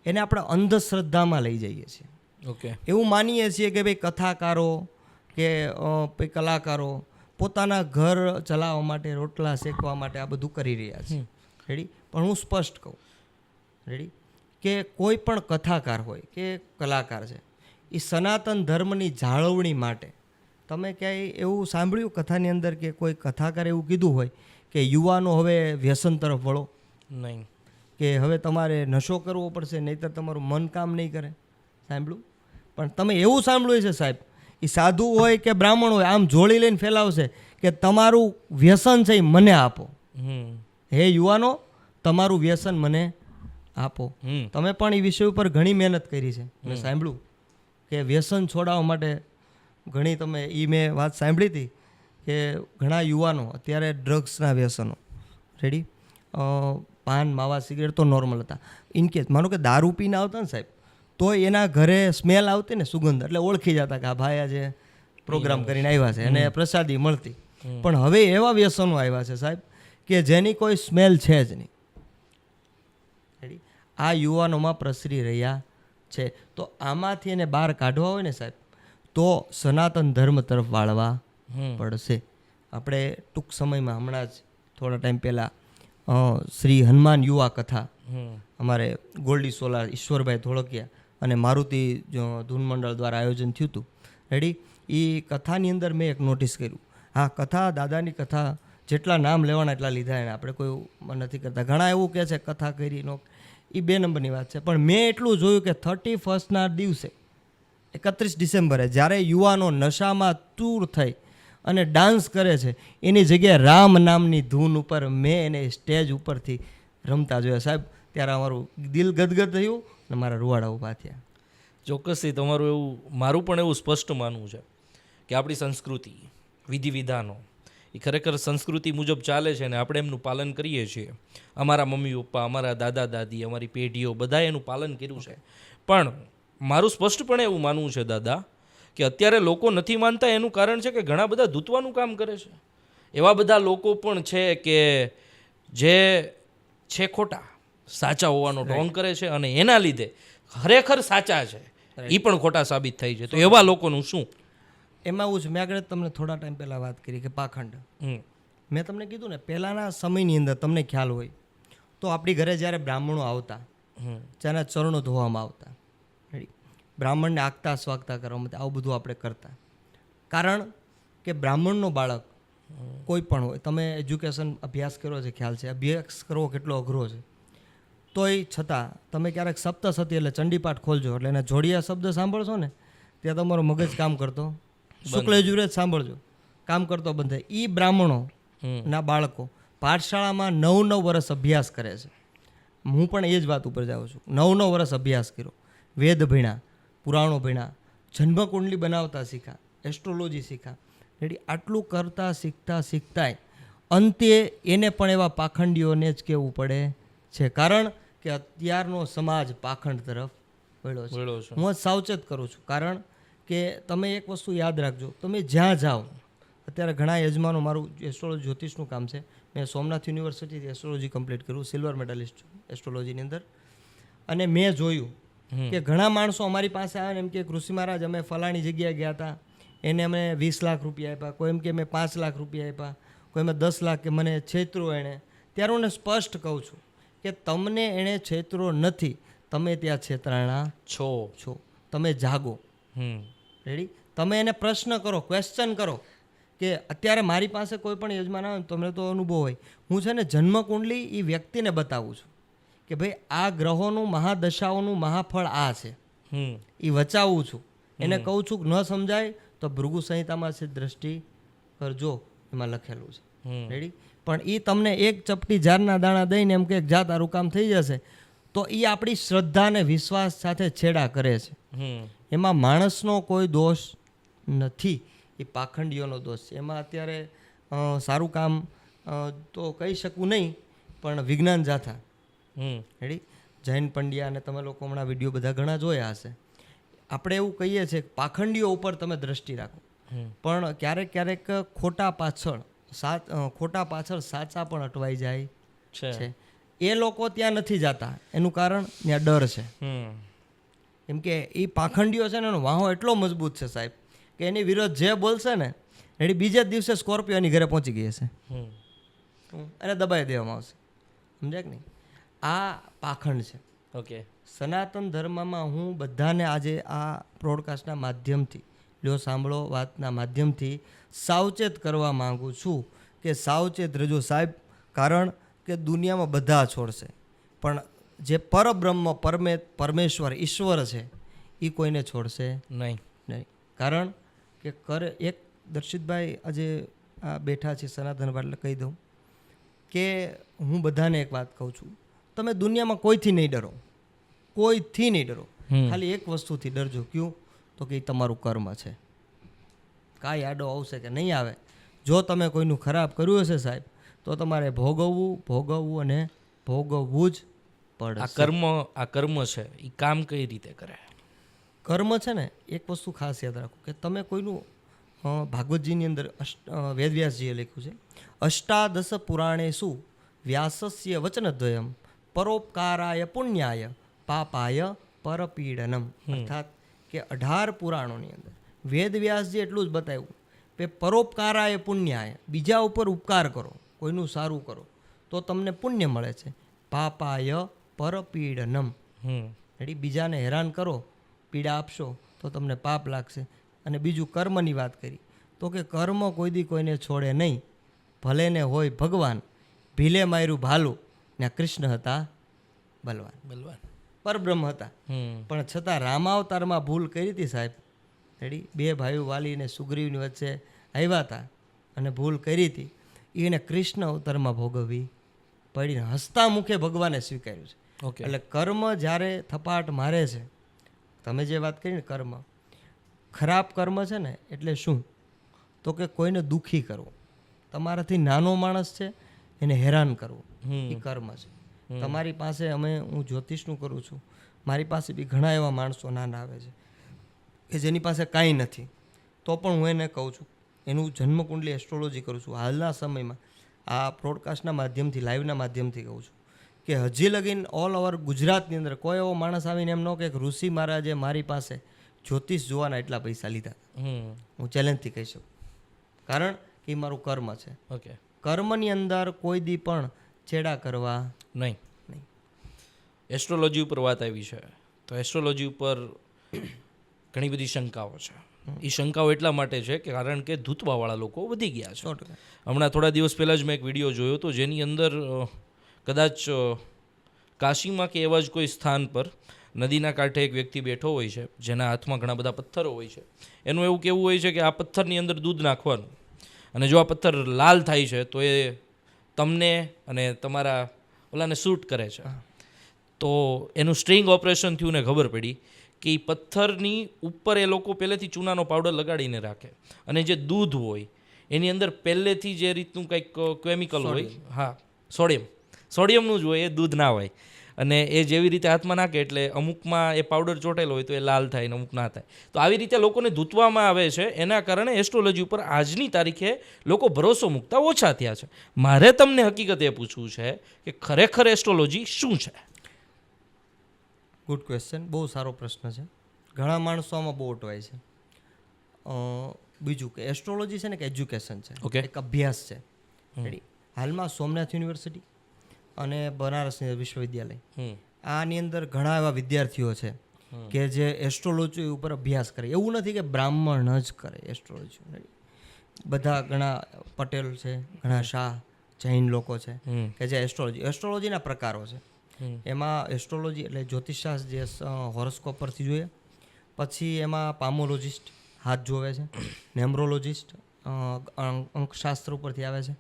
એને આપણે અંધશ્રદ્ધામાં લઈ જઈએ છીએ. એવું માનીએ છીએ કે ભાઈ કથાકારો કે કલાકારો પોતાના ઘર ચલાવવા માટે, રોટલા શેકવા માટે આ બધું કરી રહ્યા છે રેડી. પણ હું સ્પષ્ટ કહું રેડી કે કોઈ પણ કથાકાર હોય કે કલાકાર છે, એ સનાતન ધર્મની જાળવણી માટે, તમે ક્યાંય એવું સાંભળ્યું કથાની અંદર કે કોઈ કથાકાર એવું કીધું હોય કે યુવાનો હવે વ્યસન તરફ વળો નહીં, કે હવે તમારે નશો કરવો પડશે નહીંતર તમારું મન કામ નહીં કરે? સાંભળ્યું? પણ તમે એવું સાંભળ્યું છે સાહેબ, એ સાધુ હોય કે બ્રાહ્મણ હોય આમ જોડી લઈને ફેલાવશે કે તમારું વ્યસન છે એ મને આપો. હે યુવાનો, તમારું વ્યસન મને આપો. તમે પણ એ વિષય ઉપર ઘણી મહેનત કરી છે. મેં સાંભળ્યું કે વ્યસન છોડાવવા માટે ઘણી તમે મેં વાત સાંભળી હતી કે ઘણા યુવાનો અત્યારે ડ્રગ્સના વ્યસનો રેડી, પાન માવા સિગરેટ તો નોર્મલ હતા. ઇનકેસ માનો કે દારૂ પીને આવતા ને સાહેબ, તો એના ઘરે સ્મેલ આવતી ને સુગંધ, એટલે ઓળખી જતા કે આ ભાઈ આજે પ્રોગ્રામ કરીને આવ્યા છે અને પ્રસાદી મળતી. પણ હવે એવા વ્યસનો આવ્યા છે સાહેબ કે જેની કોઈ સ્મેલ છે જ નહીં. આ યુવાનોમાં પ્રસરી રહ્યા છે. તો આમાંથી એને બહાર કાઢવા હોય ને સાહેબ તો સનાતન ધર્મ તરફ વાળવા પડશે. આપણે ટૂંક સમયમાં હમણાં જ થોડા ટાઈમ પહેલાં શ્રી હનુમાન યુવા કથા અમારે ગોલ્ડી સોલાર ઈશ્વરભાઈ ધોળકિયા અને મારુતિ ધૂન મંડળ દ્વારા આયોજન થયું હતું. રેડી. એ કથાની અંદર મેં એક નોટિસ કર્યું. હા, કથા દાદાની કથા જેટલા નામ લેવાના એટલા લીધા એને, આપણે કોઈ નથી કરતા. ઘણા એવું કહે છે કથા કરી નો, એ 2 નંબરની વાત છે. પણ મેં એટલું જોયું કે 31ના દિવસે 31 ડિસેમ્બરે જ્યારે યુવાનો નશામાં તૂર થઈ અને ડાન્સ કરે છે એની જગ્યાએ રામ નામની ધૂન ઉપર મેં એને સ્ટેજ ઉપરથી રમતા જોયા સાહેબ. ત્યારે અમારું દિલ ગદગદ થયું અને મારા રૂવાડા ઊભા થયા. ચોક્કસથી તમારું એવું, મારું પણ એવું સ્પષ્ટ માનવું છે કે આપણી સંસ્કૃતિ, વિધિ વિધાનો એ ખરેખર સંસ્કૃતિ મુજબ ચાલે છે ને આપણે એમનું પાલન કરીએ છીએ. અમારા મમ્મી પપ્પા, અમારા દાદા દાદી, અમારી પેઢીઓ બધાએ એનું પાલન કર્યું છે. પણ મારું સ્પષ્ટપણે એવું માનવું છે દાદા કે અત્યારે લોકો નથી માનતા એનું કારણ છે કે ઘણા બધા ધૂતવાનું કામ કરે છે. એવા બધા લોકો પણ છે કે જે છે ખોટા, સાચા હોવાનો ઢોંગ કરે છે અને એના લીધે ખરેખર સાચા છે એ પણ ખોટા સાબિત થાય છે. તો એવા લોકોનું શું? એમાં એવું છે, મેં આગળ તમને થોડા ટાઈમ પહેલાં વાત કરી કે પાખંડ. મેં તમને કીધું ને પહેલાંના સમયની અંદર તમને ખ્યાલ હોય તો આપણી ઘરે જ્યારે બ્રાહ્મણો આવતા ત્યાંના ચરણો ધોવામાં આવતા, બ્રાહ્મણને આગતા સ્વાગતા કરવામાં, આવું બધું આપણે કરતા. કારણ કે બ્રાહ્મણનો બાળક કોઈ પણ હોય, તમે એજ્યુકેશન અભ્યાસ કર્યો છે, ખ્યાલ છે, અભ્યાસ કરવો કેટલો અઘરો છે, તોય છતાં તમે ક્યારેક સપ્તસતી એટલે ચંડીપાઠ ખોલજો એટલે એના જોડિયા શબ્દ સાંભળશો ને ત્યાં તમારો મગજ કામ કરતો, શુક્લ યજુર્વેદ સાંભળજો, કામ કરતો બંધ થાય. એ બ્રાહ્મણો ના બાળકો પાઠશાળામાં 9 વર્ષ અભ્યાસ કરે છે. હું પણ એ જ વાત ઉપર જાઉં છું. 9 વર્ષ અભ્યાસ કર્યો, વેદ ભણ્યા, પુરાણો ભણ્યા, જન્મકુંડલી બનાવતા શીખ્યા, એસ્ટ્રોલોજી શીખ્યા. રેડી. આટલું કરતાં શીખતાય અંતે એને પણ એવા પાખંડીઓને જ કહેવું પડે છે. કારણ કે અત્યારનો સમાજ પાખંડ તરફ વળ્યો છે. હું જ સાવચેત કરું છું. કારણ કે તમે એક વસ્તુ યાદ રાખજો, તમે જ્યાં જાઓ, અત્યારે ઘણા યજમાનો, મારું એસ્ટ્રોલોજી જ્યોતિષનું કામ છે, મેં સોમનાથ યુનિવર્સિટીથી એસ્ટ્રોલોજી કમ્પ્લીટ કર્યું, સિલ્વર મેડલિસ્ટ એસ્ટ્રોલોજીની અંદર. અને મેં જોયું કે ઘણા માણસો અમારી પાસે આવે ને એમ કે કૃષિ મહારાજ અમે ફલાણી જગ્યાએ ગયા હતા, એને અમે 20 લાખ રૂપિયા આપ્યા, કોઈ એમ કે મેં 5 લાખ રૂપિયા આપ્યા, કોઈ મેં 10 લાખ, કે મને છેતરો એણે. ત્યારે હું સ્પષ્ટ કહું છું કે તમને એણે છેતરો નથી, તમે ત્યાં છેતરાણા છો. તમે જાગો. રેડી. તમે એને પ્રશ્ન કરો, ક્વેશ્ચન કરો. કે અત્યારે મારી પાસે કોઈ પણ યજમાન આવે તમને તો અનુભવ હોય, હું છે ને જન્મકુંડલી એ વ્યક્તિને બતાવું છું કે ભાઈ આ ગ્રહોનું મહાદશાઓનું મહાફળ આ છે, એ વચાવું છું. એને કહું છું કે ન સમજાય તો ભૃગુ સંહિતામાં છે દ્રષ્ટિ કરજો, એમાં લખેલું છે. રેડી. પણ એ તમને એક ચપટી ઝારના દાણા દઈને એમ કે જા તારું કામ થઈ જશે, તો એ આપણી શ્રદ્ધા અને વિશ્વાસ સાથે છેડા કરે છે. એમાં માણસનો કોઈ દોષ નથી, એ પાખંડીઓનો દોષ છે. એમાં અત્યારે સારું કામ તો કહી શકું નહીં, પણ વિજ્ઞાન જાથા. રેડી. જૈન પંડ્યા અને તમે લોકો હમણાં વિડીયો બધા ઘણા જોયા હશે. આપણે એવું કહીએ છીએ કે પાખંડીઓ ઉપર તમે દ્રષ્ટિ રાખો, પણ ક્યારેક ક્યારેક ખોટા પાછળ સાચા પણ અટવાઈ જાય છે. એ લોકો ત્યાં નથી જતા, એનું કારણ ત્યાં ડર છે. કેમ કે એ પાખંડીઓ છે ને એનો વાહો એટલો મજબૂત છે સાહેબ કે એની વિરોધ જે બોલશે ને એની બીજે જ દિવસે સ્કોર્પિયો એની ઘરે પહોંચી ગઈ હશે અને દબાઈ દેવામાં આવશે. સમજાય કે નહીં? આ પાખંડ છે. ઓકે. સનાતન ધર્મમાં હું બધાને આજે આ બ્રોડકાસ્ટના માધ્યમથી, લ્યો સાંભળો વાતના માધ્યમથી સાવચેત કરવા માગું છું કે સાવચેત રહેજો સાહેબ. કારણ કે દુનિયામાં બધા છોડશે, પણ જે પરબ્રહ્મ પરમેશ્વર ઈશ્વર છે એ કોઈને છોડશે નહીં. કારણ કે એક દર્શિતભાઈ આજે આ બેઠા છે સનાતન એટલે કહી દઉં કે હું બધાને એક વાત કહું છું, તમે દુનિયામાં કોઈથી નહીં ડરો, કોઈથી નહીં ડરો, ખાલી એક વસ્તુથી ડરજો. ક્યું? તો કે તમારું કર્મ છે. કાંઈ આડો આવશે કે નહીં આવે, જો તમે કોઈનું ખરાબ કર્યું હશે સાહેબ તો તમારે ભોગવવું અને ભોગવવું જ પડે. આ કર્મ છે એ કામ કઈ રીતે કરે? કર્મ છે ને એક વસ્તુ ખાસ યાદ રાખો કે તમે કોઈનું ભાગવતજીની અંદર વેદવ્યાસજીએ લખ્યું છે, અષ્ટાદશ પુરાણેષુ વ્યાસસ્ય વચનદ્વયમ પરોપકારાય પુણ્યાય પાપાય પરપીડનમ. અર્થાત કે 18 પુરાણોની અંદર વેદવ્યાસજી એટલું જ બતાવ્યું કે પરોપકારાય પુણ્યાય, બીજા ઉપર ઉપકાર કરો, કોઈનું સારું કરો તો તમને પુણ્ય મળે છે. પાપાય પરપીડનમ, એટલે બીજાને હેરાન કરો, પીડા આપશો તો તમને પાપ લાગશે. અને બીજું કર્મની વાત કરી તો કે કર્મ કોઈ દી કોઈને છોડે નહીં, ભલે ને હોય ભગવાન, ભીલે માર્યું ભાલું ને કૃષ્ણ હતા બલવાન, પરબ્રહ્મ હતા. પણ છતાં રામાવતારમાં ભૂલ કરી હતી સાહેબ. રેડી 2 ભાઈઓ વાલી અને સુગ્રીવની વચ્ચે આવ્યા હતા અને ભૂલ કરી હતી, એને કૃષ્ણ અવતારમાં ભોગવવી પડીને હસતા મુખે ભગવાને સ્વીકાર્યું છે. એટલે કર્મ જ્યારે થપાટ મારે છે, તમે જે વાત કરી ને કર્મ, ખરાબ કર્મ છે ને એટલે શું, તો કે કોઈને દુઃખી કરવું, તમારાથી નાનો માણસ છે એને હેરાન કરવું, એ કર્મ છે. તમારી પાસે હું જ્યોતિષનું કરું છું, મારી પાસે બી ઘણા એવા માણસો નાના આવે છે કે જેની પાસે કાંઈ નથી, તો પણ હું એને કહું છું, એનું જન્મકુંડલી એસ્ટ્રોલોજી કરું છું. હાલના સમયમાં આ બ્રોડકાસ્ટના માધ્યમથી, લાઈવના માધ્યમથી કહું છું કે હજી લગીન ઓલ ઓવર ગુજરાતની અંદર કોઈ એવો માણસ આવીને એમ ન કે ઋષિ મહારાજે મારી પાસે જ્યોતિષ જોવાના એટલા પૈસા લીધા. હું ચેલેન્જથી કહી શકું, કારણ કે મારું કર્મ છે. કર્મની અંદર કોઈ દી પણ છેડા કરવા નહીં. એસ્ટ્રોલોજી ઉપર વાત આવી છે તો એસ્ટ્રોલોજી ઉપર ઘણી બધી શંકાઓ છે. એ શંકાઓ એટલા માટે છે કે કારણ કે ધૂતવાવાળા લોકો વધી ગયા છે. હમણાં થોડા દિવસ પહેલાં જ મેં એક વિડીયો જોયો હતો જેની અંદર કદાચ કાશીમાં કે એવા જ કોઈ સ્થાન પર નદીના કાંઠે એક વ્યક્તિ બેઠો હોય છે જેના હાથમાં ઘણા બધા પથ્થરો હોય છે. એનું એવું કહેવું હોય છે કે આ પથ્થરની અંદર દૂધ નાખવાનું, અને જો આ પથ્થર લાલ થાય છે તો એ તમને અને તમારા ઓલાને શૂટ કરે છે. તો એનું સ્ટ્રિંગ ઓપરેશન થયું ને ખબર પડી કે એ પથ્થરની ઉપર એ લોકો પહેલેથી ચૂનાનો પાવડર લગાડીને રાખે, અને જે દૂધ હોય એની અંદર પહેલેથી જે રીતનું કંઈક કેમિકલ હોય, હા સોડિયમનું જ હોય, એ દૂધ ના હોય. અને એ જેવી રીતે હાથમાં નાખે એટલે અમુકમાં એ પાવડર ચોટેલો હોય તો એ લાલ થાય ને અમુક ના થાય. તો આવી રીતે લોકોને ધૂતવામાં આવે છે. એના કારણે એસ્ટ્રોલોજી ઉપર આજની તારીખે લોકો ભરોસો મૂકતા ઓછા થયા છે. મારે તમને હકીકત એ પૂછવું છે કે ખરેખર એસ્ટ્રોલોજી શું છે? ગુડ ક્વેશ્ચન, બહુ સારો પ્રશ્ન છે. ઘણા માણસો આમાં બહુ અટવાય છે. બીજું કે એસ્ટ્રોલોજી છે ને કે એજ્યુકેશન છે, એક અભ્યાસ છે. હાલમાં સોમનાથ યુનિવર્સિટી અને બનારસ વિશ્વવિદ્યાલય, આની અંદર ઘણા એવા વિદ્યાર્થીઓ છે કે જે એસ્ટ્રોલોજી ઉપર અભ્યાસ કરે. એવું નથી કે બ્રાહ્મણ જ કરે એસ્ટ્રોલોજી, બધા ઘણા પટેલ છે, ઘણા શાહ, જૈન લોકો છે કે જે એસ્ટ્રોલોજીના પ્રકારો છે. એમાં એસ્ટ્રોલોજી એટલે જ્યોતિષશાસ્ત્ર જે હોરોસ્કોપ પરથી જોઈએ, પછી એમાં પામોલોજિસ્ટ હાથ જોવે છે, નેમરોલોજિસ્ટ અંકશાસ્ત્ર ઉપરથી આવે છે,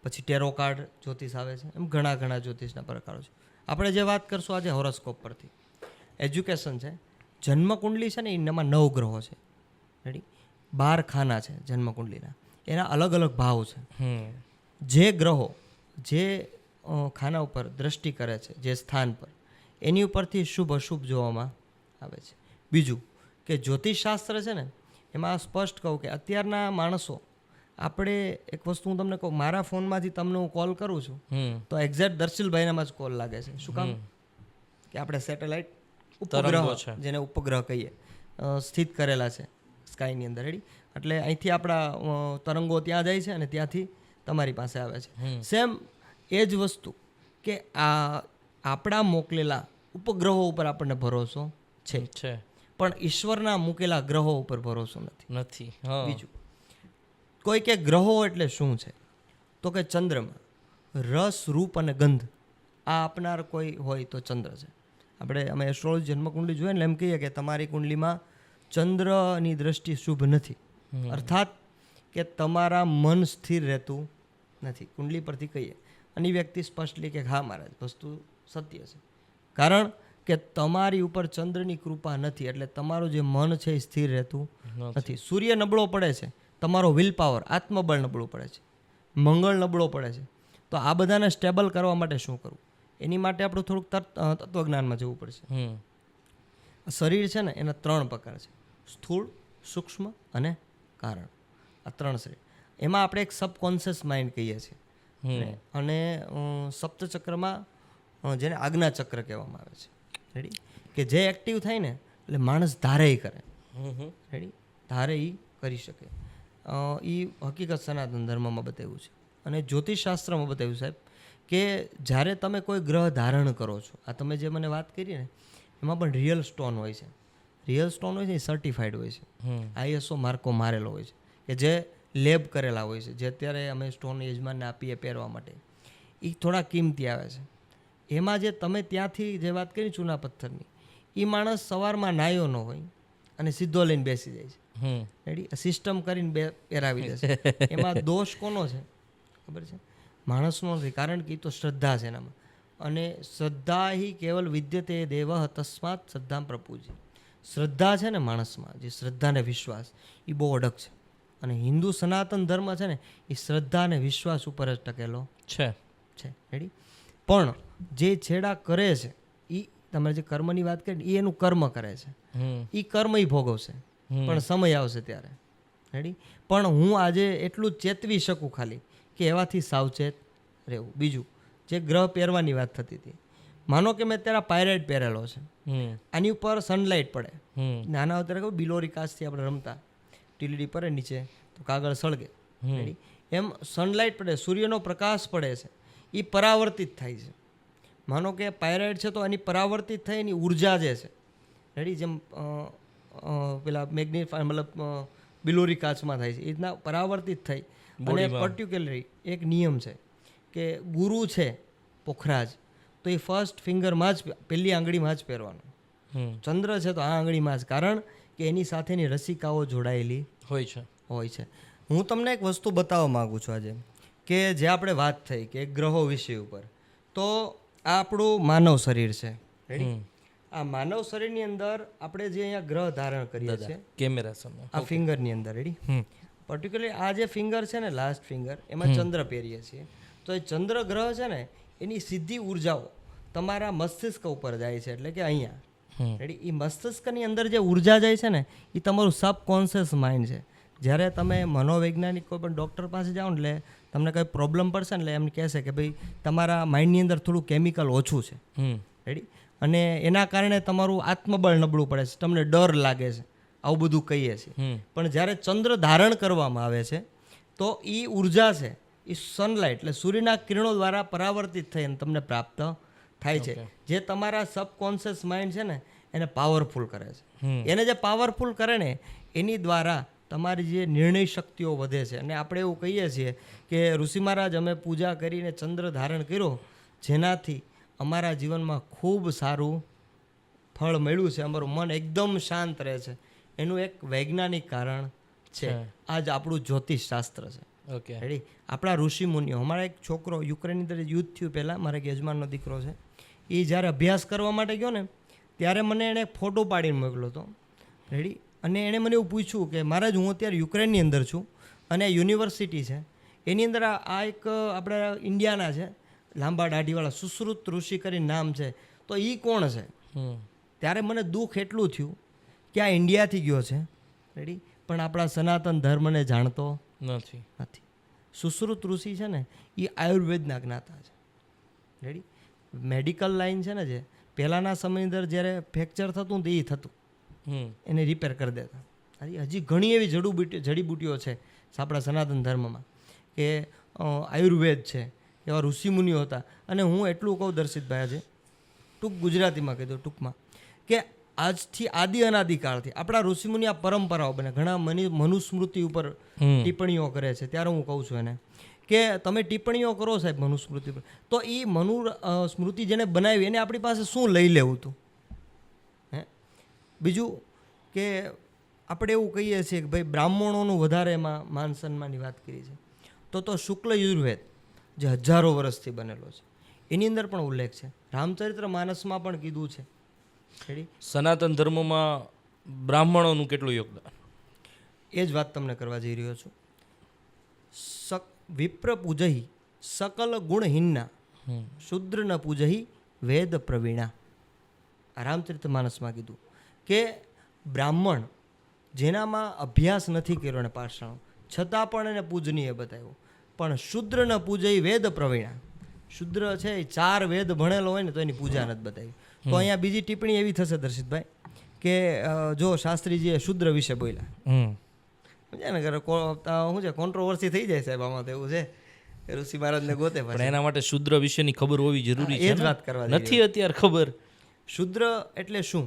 પછી ટેરો કાર્ડ જ્યોતિષ આવે છે. એમ ઘણા જ્યોતિષના પ્રકારો છે. આપણે જે વાત કરશું આજે હોરોસ્કોપ પરથી. એજ્યુકેશન છે, જન્મકુંડલી છે ને એનામાં 9 ગ્રહો છે. રેડી 12 ખાના છે જન્મકુંડલીના, એના અલગ અલગ ભાવ છે. જે ગ્રહો જે ખાના ઉપર દ્રષ્ટિ કરે છે, જે સ્થાન પર, એની ઉપરથી શુભ અશુભ જોવામાં આવે છે. બીજું કે જ્યોતિષશાસ્ત્ર છે ને એમાં સ્પષ્ટ કહું કે અત્યારના માણસો, આપણે એક વસ્તુ હું તમને કહું, મારા ફોનમાંથી તમને હું કોલ કરું છું તો એક્ઝેક્ટ દર્શિલભાઈનામાં જ કોલ લાગે છે. શું કામ? કે આપણે સેટેલાઇટ ઉપગ્રહ, જેને ઉપગ્રહ કહીએ, સ્થિત કરેલા છે સ્કાયની અંદર. રેડી એટલે અહીંથી આપણા તરંગો ત્યાં જાય છે અને ત્યાંથી તમારી પાસે આવે છે. સેમ એ જ વસ્તુ કે આ આપણા મોકલેલા ઉપગ્રહો ઉપર આપણને ભરોસો છે, પણ ઈશ્વરના મૂકેલા ગ્રહો ઉપર ભરોસો નથી. બીજું કોઈ કે ગ્રહો એટલે શું છે, તો કે ચંદ્રમાં રસ, રૂપ અને ગંધ આ આપનાર કોઈ હોય તો ચંદ્ર છે. અમે એસ્ટ્રોલોજી જન્મકુંડલી જોઈએ ને એમ કહીએ કે તમારી કુંડલીમાં ચંદ્રની દ્રષ્ટિ શુભ નથી, અર્થાત કે તમારા મન સ્થિર રહેતું નથી. કુંડલી પરથી કહીએ અને વ્યક્તિ સ્પષ્ટલી કે હા મહારાજ, વસ્તુ સત્ય છે, કારણ કે તમારી ઉપર ચંદ્રની કૃપા નથી, એટલે તમારું જે મન છે એ સ્થિર રહેતું નથી. સૂર્ય નબળો પડે છે, તમારો વિલ પાવર, આત્મબળ નબળું પડે છે, મંગળ નબળો પડે છે. તો આ બધાને સ્ટેબલ કરવા માટે શું કરવું? એની માટે આપણું થોડુંક તત્વજ્ઞાનમાં જવું પડશે. શરીર છે ને એના 3 પ્રકાર છે, સ્થૂળ, સૂક્ષ્મ અને કારણ. આ 3 શરીર. એમાં આપણે એક સબકોન્શિયસ માઇન્ડ કહીએ છીએ અને સપ્તચક્રમાં જેને આજ્ઞા ચક્ર કહેવામાં આવે છે. રેડી, કે જે એક્ટિવ થાય ને એટલે માણસ ધારે કરે. રેડી, ધારે એ કરી શકે. એ હકીકત સનાતન ધર્મમાં બતાવ્યું છે અને જ્યોતિષશાસ્ત્રમાં બતાવ્યું સાહેબ કે જ્યારે તમે કોઈ ગ્રહ ધારણ કરો છો, આ તમે જે મને વાત કરી ને એમાં પણ રિયલ સ્ટોન હોય છે. રિયલ સ્ટોન હોય છે એ સર્ટિફાઈડ હોય છે, ISO માર્કો મારેલો હોય છે, કે જે લેબ કરેલા હોય છે. જે અત્યારે અમે સ્ટોન યજમાનને આપીએ પહેરવા માટે, એ થોડા કિંમતી આવે છે. એમાં જે તમે ત્યાંથી જે વાત કરી ચૂના પથ્થરની, એ માણસ સવારમાં નાયો ન હોય અને સીધો લઈને બેસી જાય છે. રેડી, સિસ્ટમ કરીને પહેરાવી દેશે. એમાં દોષ કોનો છે ખબર છે? માણસનો નથી, કારણ કે એ તો શ્રદ્ધા છે એનામાં. અને શ્રદ્ધા હિ કેવલ વિદ્યતે દેવ તસ્માત શ્રદ્ધામ પ્રપૂજી. શ્રદ્ધા છે ને માણસમાં, જે શ્રદ્ધા ને વિશ્વાસ, એ બહુ અડગ છે. અને હિન્દુ સનાતન ધર્મ છે ને એ શ્રદ્ધા અને વિશ્વાસ ઉપર જ ટકેલો છે. રેડી, પણ જે છેડા કરે છે એ તમે જે કર્મની વાત કરી એ એનું કર્મ કરે છે, એ કર્મ ય ભોગવશે, પણ સમય આવશે ત્યારે. રેડી, પણ હું આજે એટલું જ ચેતવી શકું ખાલી કે એવાથી સાવચેત રહેવું. બીજું, જે ગ્રહ પહેરવાની વાત થતી હતી, માનો કે મેં અત્યારે પાયરેટ પહેરેલો છે, આની ઉપર સનલાઇટ પડે. નાના અત્યારે કહું બિલોરી કાચથી આપણે રમતા, ટીલીડી પડે નીચે તો કાગળ સળગે. રેડી, એમ સનલાઇટ પડે, સૂર્યનો પ્રકાશ પડે છે, એ પરાવર્તિત થાય છે. માનો કે પાયરાઇટ છે તો એની પરાવર્તિત થઈ એની ઉર્જા જે છે, રેડી, જેમ પેલા મેગ્નિફાય મતલબ બિલોરી કાચમાં થાય છે એ રીતના પરાવર્તિત થઈ. અને પર્ટિક્યુલરલી એક નિયમ છે કે ગુરુ છે પોખરાજ, તો એ ફર્સ્ટ ફિંગરમાં જ, પહેલી આંગળીમાં જ પહેરવાનું. ચંદ્ર છે તો આ આંગળીમાં જ, કારણ કે એની સાથેની રસિકાઓ જોડાયેલી હોય છે. હું તમને એક વસ્તુ બતાવવા માગું છું આજે, કે જે આપણે વાત થઈ કે ગ્રહો વિષય ઉપર, તો આ આપણું માનવ શરીર છે. રેડી, આ માનવ શરીરની અંદર આપણે જે અહીંયા ગ્રહ ધારણ કરીએ છીએ કેમેરા સામે, આ ફિંગરની અંદર. રેડી, પર્ટિક્યુલરલી આ જે ફિંગર છે ને, લાસ્ટ ફિંગર, એમાં ચંદ્ર પહેરીએ છીએ. તો એ ચંદ્ર ગ્રહ છે ને એની સીધી ઉર્જાઓ તમારા મસ્તિષ્ક ઉપર જાય છે, એટલે કે અહીંયા. રેડી, એ મસ્તિષ્કની અંદર જે ઉર્જા જાય છે ને એ તમારું સબકોન્શિયસ માઇન્ડ છે. જ્યારે તમે મનોવૈજ્ઞાનિક કોઈ પણ ડૉક્ટર પાસે જાઓ ને, એટલે તમને કંઈ પ્રોબ્લેમ પડશે ને, એટલે એમ કહેશે કે ભાઈ તમારા માઇન્ડની અંદર થોડું કેમિકલ ઓછું છે. રેડી, અને એના કારણે તમારું આત્મબળ નબળું પડે છે, તમને ડર લાગે છે, આવું બધું કહીએ છીએ. પણ જ્યારે ચંદ્ર ધારણ કરવામાં આવે છે તો એ ઉર્જા છે એ સનલાઇટ એટલે સૂર્યના કિરણો દ્વારા પરાવર્તિત થઈ અને તમને પ્રાપ્ત થાય છે, જે તમારા સબકોન્શિયસ માઇન્ડ છે ને એને પાવરફુલ કરે છે. એને જે પાવરફુલ કરે ને એની દ્વારા તમારી જે નિર્ણય શક્તિઓ વધે છે. અને આપણે એવું કહીએ છીએ કે ઋષિ મહારાજ અમે પૂજા કરીને ચંદ્ર ધારણ કર્યો, જેનાથી અમારા જીવનમાં ખૂબ સારું ફળ મળ્યું છે, અમારું મન એકદમ શાંત રહે છે. એનું એક વૈજ્ઞાનિક કારણ છે આ જ આપણું જ્યોતિષ શાસ્ત્ર છે. રેડી, આપણા ઋષિ મુનિઓ, અમારા એક છોકરો યુક્રેનની અંદર યુદ્ધ થયું પહેલાં, મારા એક યજમાનનો દીકરો છે, એ જ્યારે અભ્યાસ કરવા માટે ગયો ને ત્યારે મને એણે એક ફોટો પાડીને મોકલ્યો હતો. રેડી, અને એણે મને એવું પૂછ્યું કે મહારાજ હું અત્યારે યુક્રેનની અંદર છું અને યુનિવર્સિટી છે એની અંદર આ એક આપણા ઇન્ડિયાના છે લાંબા દાઢીવાળા સુશ્રુત ઋષિ કરીને નામ છે, તો એ કોણ છે? ત્યારે મને દુઃખ એટલું થયું કે આ ઇન્ડિયાથી ગયો છે. રેડી, પણ આપણા સનાતન ધર્મને જાણતો નથી. સુશ્રુત ઋષિ છે ને એ આયુર્વેદના જ્ઞાતા છે. રેડી, મેડિકલ લાઈન છે ને, જે પહેલાંના સમયની અંદર જ્યારે ફ્રેક્ચર થતું તો એ થતું, એને રિપેર કરી દેતા. હજી ઘણી એવી જડીબુટીઓ છે આપણા સનાતન ધર્મમાં કે આયુર્વેદ છે, એવા ઋષિમુનિઓ હતા. અને હું એટલું કહું દર્શિતભાઈ, આજે ટૂંક ગુજરાતીમાં કીધું ટૂંકમાં, કે આજથી આદિ અનાદિકાળથી આપણા ઋષિમુનિ આ પરંપરાઓ બને. ઘણા મનુસ્મૃતિ ઉપર ટિપ્પણીઓ કરે છે, ત્યારે હું કહું છું એને કે તમે ટિપ્પણીઓ કરો સાહેબ મનુસ્મૃતિ પર, તો એ સ્મૃતિ જેને બનાવી એને આપણી પાસે શું લઈ લેવું હતું? બીજું કે આપણે એવું કહીએ છીએ કે ભાઈ બ્રાહ્મણોનું વધારે એમાં માન સન્માનની વાત કરી છે, તો શુક્લ યુર્વેદ જે હજારો વર્ષથી બનેલો છે એની અંદર પણ ઉલ્લેખ છે. રામચરિત્ર માનસમાં પણ કીધું છે. સનાતન ધર્મમાં બ્રાહ્મણોનું કેટલું યોગદાન, એ જ વાત તમને કરવા જઈ રહ્યો છું. વિપ્ર પૂજહી સકલ ગુણહીના શુદ્ર ન પૂજહી વેદ પ્રવીણા. રામચરિત્ર માનસમાં કીધું કે બ્રાહ્મણ જેનામાં અભ્યાસ નથી કર્યો ને પાષાણો, છતાં પણ એને પૂજનીય બતાવ્યો. પણ શુદ્રને પૂજે વેદ પ્રવીણા. શુદ્ર છે એ 4 વેદ ભણેલો હોય ને તો એની પૂજા નથી બતાવી. તો અહીંયા બીજી ટિપ્પણી એવી થશે દર્શિતભાઈ કે જો શાસ્ત્રીજીએ શુદ્ર વિશે બોલ્યા સમજ્યા ને કરે શું છે કોન્ટ્રોવર્સી થઈ જાય સાહેબ આમાં તો એવું છે ઋષિ મહારાજને ગોતે પણ એના માટે શુદ્ર વિશેની ખબર હોવી જરૂરી એ છે જ વાત કરવા નથી અત્યારે ખબર. શુદ્ર એટલે શું?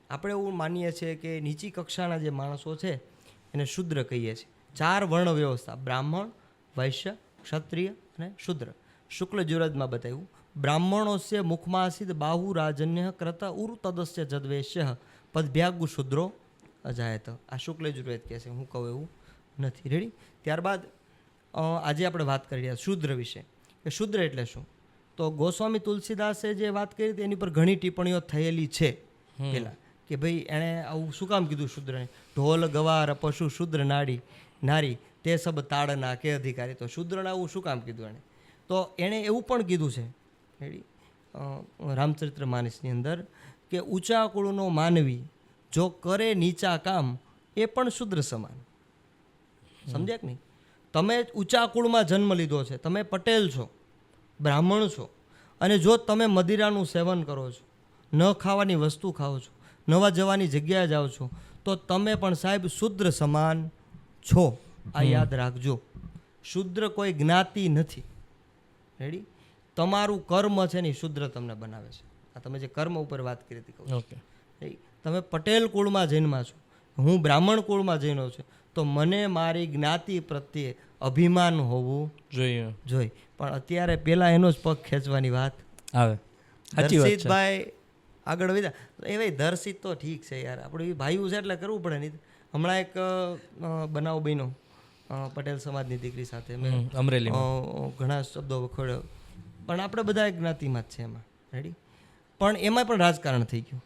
આપણે એવું માનીએ છીએ કે નીચી કક્ષાના જે માણસો છે એને શુદ્ર કહીએ છીએ. 4 વર્ણ વ્યવસ્થા બ્રાહ્મણ, વૈશ્ય, ક્ષત્રિય અને શુદ્ર. શુક્લ યુરજમાં બતાવ્યું બ્રાહ્મણોસ્ય મુખમાસિદ બાહુ રાજન્ય ક્રત ઉર તદસ્ય જદ્વેશ્ય પદભ્યાગુ શુદ્રો અજાયત. આ શુક્લ યુર્વેદ કહે છે, હું કહું એવું નથી. રેડી? ત્યારબાદ આજે આપણે વાત કરી રહ્યા શુદ્ર વિશે કે શુદ્ર એટલે શું. તો ગોસ્વામી તુલસીદાસે જે વાત કરી હતી એની પર ઘણી ટિપ્પણીઓ થયેલી છે પહેલાં કે ભાઈ એણે આવું શું કામ કીધું શુદ્રને. ઢોલ ગવાર પશુ શુદ્ર નારી તે સબ તાડના કે અધિકારી. તો શુદ્રને આવું શું કામ કીધું એણે? તો એણે એવું પણ કીધું છે રેડી રામચરિત્ર માનસની અંદર કે ઊંચા કુળનો માનવી જો કરે નીચા કામ એ પણ શુદ્ર સમાન. સમજ્યા કે નહીં? તમે ઊંચા કુળમાં જન્મ લીધો છે, તમે પટેલ છો, બ્રાહ્મણ છો, અને જો તમે મદિરાનું સેવન કરો છો, ન ખાવાની વસ્તુ ખાઓ છો, નવા જવાની જગ્યાએ જાઓ છો, તો તમે પણ સાહેબ શુદ્ર સમાન છો. આ યાદ રાખજો. શુદ્ર કોઈ જ્ઞાતિ નથી. રેડી? તમારું કર્મ છે ને શુદ્ર તમને બનાવે છે. આ તમે જે કર્મ ઉપર વાત કરી હતી કહું. ઓકે. તમે પટેલ કુળમાં જન્મા છો, હું બ્રાહ્મણ કુળમાં જન્મ્યો છું, તો મને મારી જ્ઞાતિ પ્રત્યે અભિમાન હોવું જોઈએ. પણ અત્યારે પેલા એનો જ પગ ખેંચવાની વાત આવે. દર્શિતભાઈ આગળ વધ્યા એ ભાઈ દર્શિત તો ઠીક છે યાર, આપણે ભાઈઓ છે એટલે કરવું પડે. નહીં હમણાં એક બનાવ બન્યો પટેલ સમાજની દીકરી સાથે, મેં અમરેલી ઘણા શબ્દો વખોડ્યો, પણ આપણે બધા એક જ્ઞાતિમાં જ છે એમાં. રેડી? પણ એમાં પણ રાજકારણ થઈ ગયું.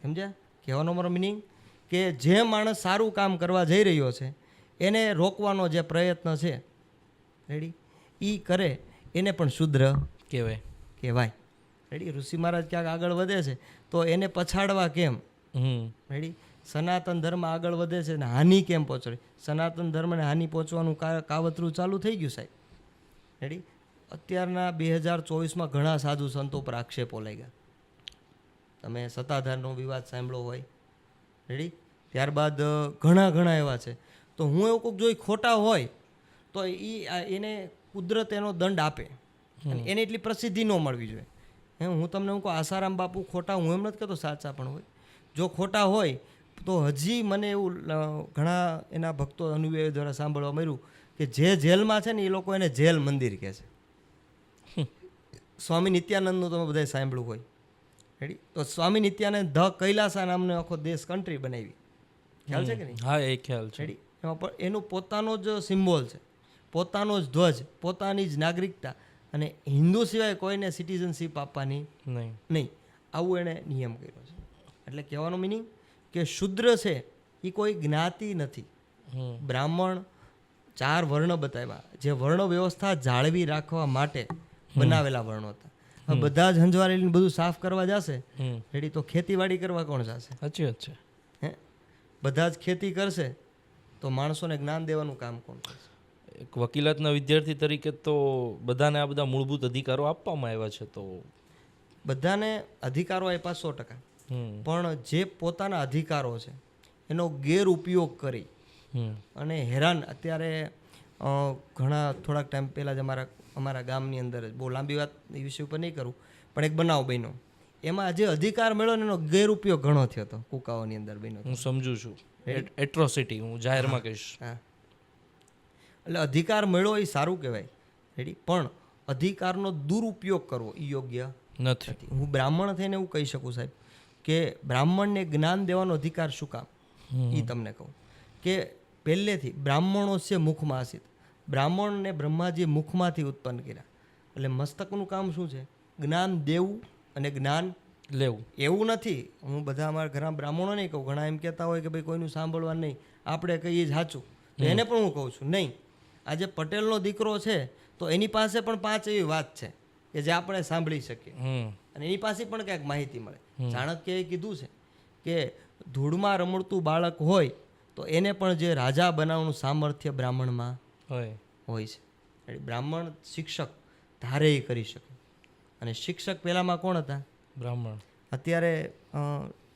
સમજ્યા? કહેવાનો મારો મિનિંગ કે જે માણસ સારું કામ કરવા જઈ રહ્યો છે એને રોકવાનો જે પ્રયત્ન છે રેડી એ કરે એને પણ શુદ્ર કહેવાય. રેડી? ઋષિ મહારાજ ક્યાંક આગળ વધે છે તો એને પછાડવા કેમ? રેડી? સનાતન ધર્મ આગળ વધે છે ને હાનિ કેમ પહોંચે? સનાતન ધર્મને હાનિ પહોંચવાનું કાવતરું ચાલુ થઈ ગયું સાહેબ. રેડી? અત્યારના 2024માં ઘણા સાધુ સંતો પર આક્ષેપો લાગ્યા. તમે સત્તાધારનો વિવાદ સાંભળ્યો હોય. રેડી? ત્યારબાદ ઘણા એવા છે. તો હું એવું કહું જો એ ખોટા હોય તો એને કુદરત એનો દંડ આપે અને એને એટલી પ્રસિદ્ધિ ન મળવી જોઈએ. હું તમને કહું આસારામ બાપુ ખોટા, હું એમ નથી કહેતો સાચા પણ હોય. જો ખોટા હોય તો હજી મને એવું ઘણા એના ભક્તો અનુયાયીઓ દ્વારા સાંભળવા મળ્યું કે જે જેલમાં છે ને એ લોકો એને જેલ મંદિર કહે છે. સ્વામી નિત્યાનંદનું તમે બધાએ સાંભળ્યું હોય. રેડી? તો સ્વામી નિત્યાનંદ ધ કૈલાસા નામનો આખો દેશ કન્ટ્રી બનાવી. ખ્યાલ છે કે નહીં? હા, એ ખ્યાલ છે. રેડી? એમાં પણ એનું પોતાનો જ સિમ્બોલ છે, પોતાનો જ ધ્વજ, પોતાની જ નાગરિકતા, અને હિન્દુ સિવાય કોઈને સિટીઝનશીપ આપવાની નહીં. આવું એણે નિયમ કર્યો છે. એટલે કહેવાનો મિનિંગ કે શુદ્ર છે એ કોઈ જ્ઞાતિ નથી. બ્રાહ્મણ 4 વર્ણ બતાવ્યા, જે વર્ણ વ્યવસ્થા જાળવી રાખવા માટે બનાવેલા વર્ણો હતા. બધા જ હંજવારેલીને બધું સાફ કરવા જશે રેડી તો ખેતીવાડી કરવા કોણ જશે? સાચી વાત છે. બધા જ ખેતી કરશે તો માણસોને જ્ઞાન દેવાનું કામ કોણ કરશે? એક વકીલાતના વિદ્યાર્થી તરીકે તો બધાને આ બધા મૂળભૂત અધિકારો આપવામાં આવ્યા છે. તો બધાને અધિકારો આપ્યા 100%, પણ જે પોતાના અધિકારો છે એનો ગેરઉપયોગ કરી અને હેરાન. અત્યારે ઘણા થોડાક ટાઈમ પહેલાં જ અમારા ગામની અંદર, બહુ લાંબી વાત એ વિષય ઉપર નહીં કરું, પણ એક બનાવ બન્યો. એમાં જે અધિકાર મળ્યો ને એનો ગેરઉપયોગ ઘણો થયો હતો. કુકાઓની અંદર બન્યો. હું સમજુ છું. એટ્રોસિટી હું જાહેરમાં કહીશ. હા, એટલે અધિકાર મળ્યો એ સારું કહેવાય. રેડી? પણ અધિકારનો દુરુપયોગ કરવો એ યોગ્ય નથી. હું બ્રાહ્મણ થઈને એવું કહી શકું સાહેબ કે બ્રાહ્મણને જ્ઞાન દેવાનો અધિકાર શું કામ એ તમને કહું કે પહેલેથી બ્રાહ્મણો છે મુખમાં આસિત. બ્રાહ્મણને બ્રહ્માજી મુખમાંથી ઉત્પન્ન કર્યા. એટલે મસ્તકનું કામ શું છે? જ્ઞાન દેવું અને જ્ઞાન લેવું. એવું નથી, હું બધા અમારા ઘણા બ્રાહ્મણો નહીં કહું. ઘણા એમ કહેતા હોય કે ભાઈ કોઈનું સાંભળવા નહીં, આપણે કહીએ જ સાચું. તો એને પણ હું કહું છું નહીં. આજે પટેલનો દીકરો છે તો એની પાસે પણ 5 એવી વાત છે કે જે આપણે સાંભળી શકીએ અને એની પાસે પણ ક્યાંક માહિતી મળે. ચાણક્યએ કીધું છે કે ધૂળમાં રમણતું બાળક હોય તો એને પણ જે રાજા બનાવવાનું સામર્થ્ય બ્રાહ્મણમાં હોય હોય છે. એટલે બ્રાહ્મણ શિક્ષક ધારે એ કરી શકે. અને શિક્ષક પહેલાંમાં કોણ હતા? બ્રાહ્મણ. અત્યારે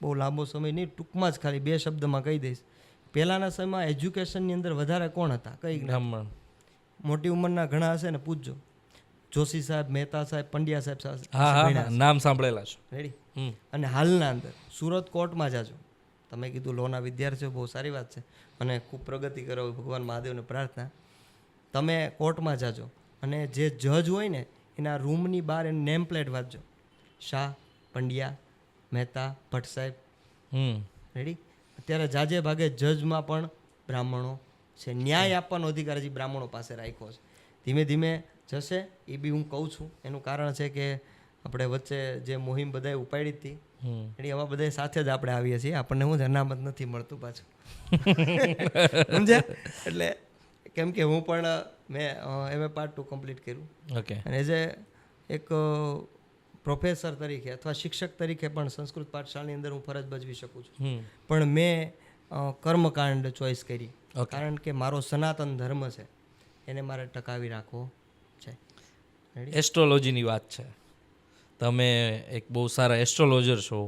બહુ લાંબો સમય નહીં, ટૂંકમાં જ ખાલી 2 શબ્દમાં કહી દઈશ. પહેલાંના સમયમાં એજ્યુકેશનની અંદર વધારે કોણ હતા? કઈ બ્રાહ્મણ. મોટી ઉંમરના ઘણા હશે ને, પૂછજો. જોશી સાહેબ, મહેતા સાહેબ, પંડ્યા સાહેબ હા હા, નામ સાંભળેલા છે. રેડી. અને હાલના અંદર સુરત કોર્ટમાં જાજો. તમે કીધું લોના વિદ્યાર્થીઓ, બહુ સારી વાત છે અને ખૂબ પ્રગતિ કરો, ભગવાન મહાદેવને પ્રાર્થના. તમે કોર્ટમાં જાજો અને જે જજ હોય ને એના રૂમની બહાર એની નેમ પ્લેટ વાંચજો. શાહ, પંડ્યા, મહેતા, ભટ્ટ સાહેબ. રેડી. અત્યારે જાજે ભાગે જજમાં પણ બ્રાહ્મણો છે. ન્યાય આપવાનો અધિકાર હજી બ્રાહ્મણો પાસે રાખ્યો છે. ધીમે ધીમે જશે, એ બી હું કહું છું. એનું કારણ છે કે આપણે વચ્ચે જે મુહિમ બધાએ ઉપાડી હતી, એટલે એમાં બધા સાથે જ આપણે આવીએ છીએ. આપણને હું અનામત નથી મળતું પાછું, સમજ્યા? એટલે કેમ કે હું પણ મેં MA Part 2 કમ્પ્લીટ કર્યું. ઓકે. અને એઝ એક પ્રોફેસર તરીકે અથવા શિક્ષક તરીકે પણ સંસ્કૃત પાઠશાળાની અંદર હું ફરજ ભજવી શકું છું. પણ મેં કર્મકાંડ ચોઈસ કરી, કારણ કે મારો સનાતન ધર્મ છે એને મારે ટકાવી રાખવો છે. એસ્ટ્રોલોજીની વાત છે. તમે એક બહુ સારા એસ્ટ્રોલોજર છો.